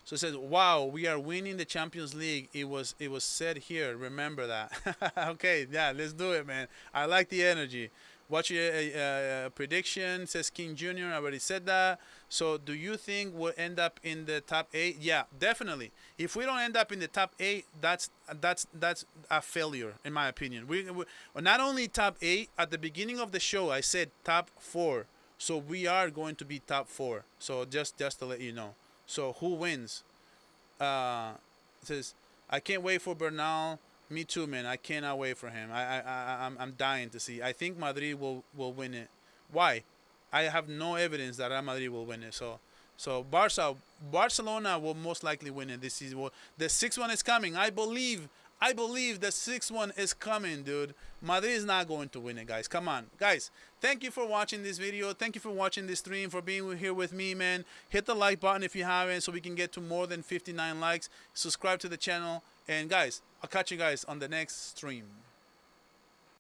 so it says, wow, we are winning the Champions League. It was said here. Remember that. Okay, yeah, let's do it, man. I like the energy. What's your prediction? Says King Jr. I already said that. So do you think we'll end up in the top 8? Yeah, definitely. If we don't end up in the top 8, that's a failure, in my opinion. We not only top 8. At the beginning of the show, I said top 4. So we are going to be top 4. So just to let you know. So who wins? It says, I can't wait for Bernal. Me too, man. I cannot wait for him. I'm dying to see. I think Madrid will win it. Why? I have no evidence that Real Madrid will win it. So Barcelona will most likely win it this season. The 6th one is coming. I believe I believe the sixth one is coming, dude. Madrid is not going to win it, guys. Come on. Guys, thank you for watching this video. Thank you for watching this stream, for being here with me, man. Hit the like button if you haven't so we can get to more than 59 likes. Subscribe to the channel. And, guys, I'll catch you guys on the next stream.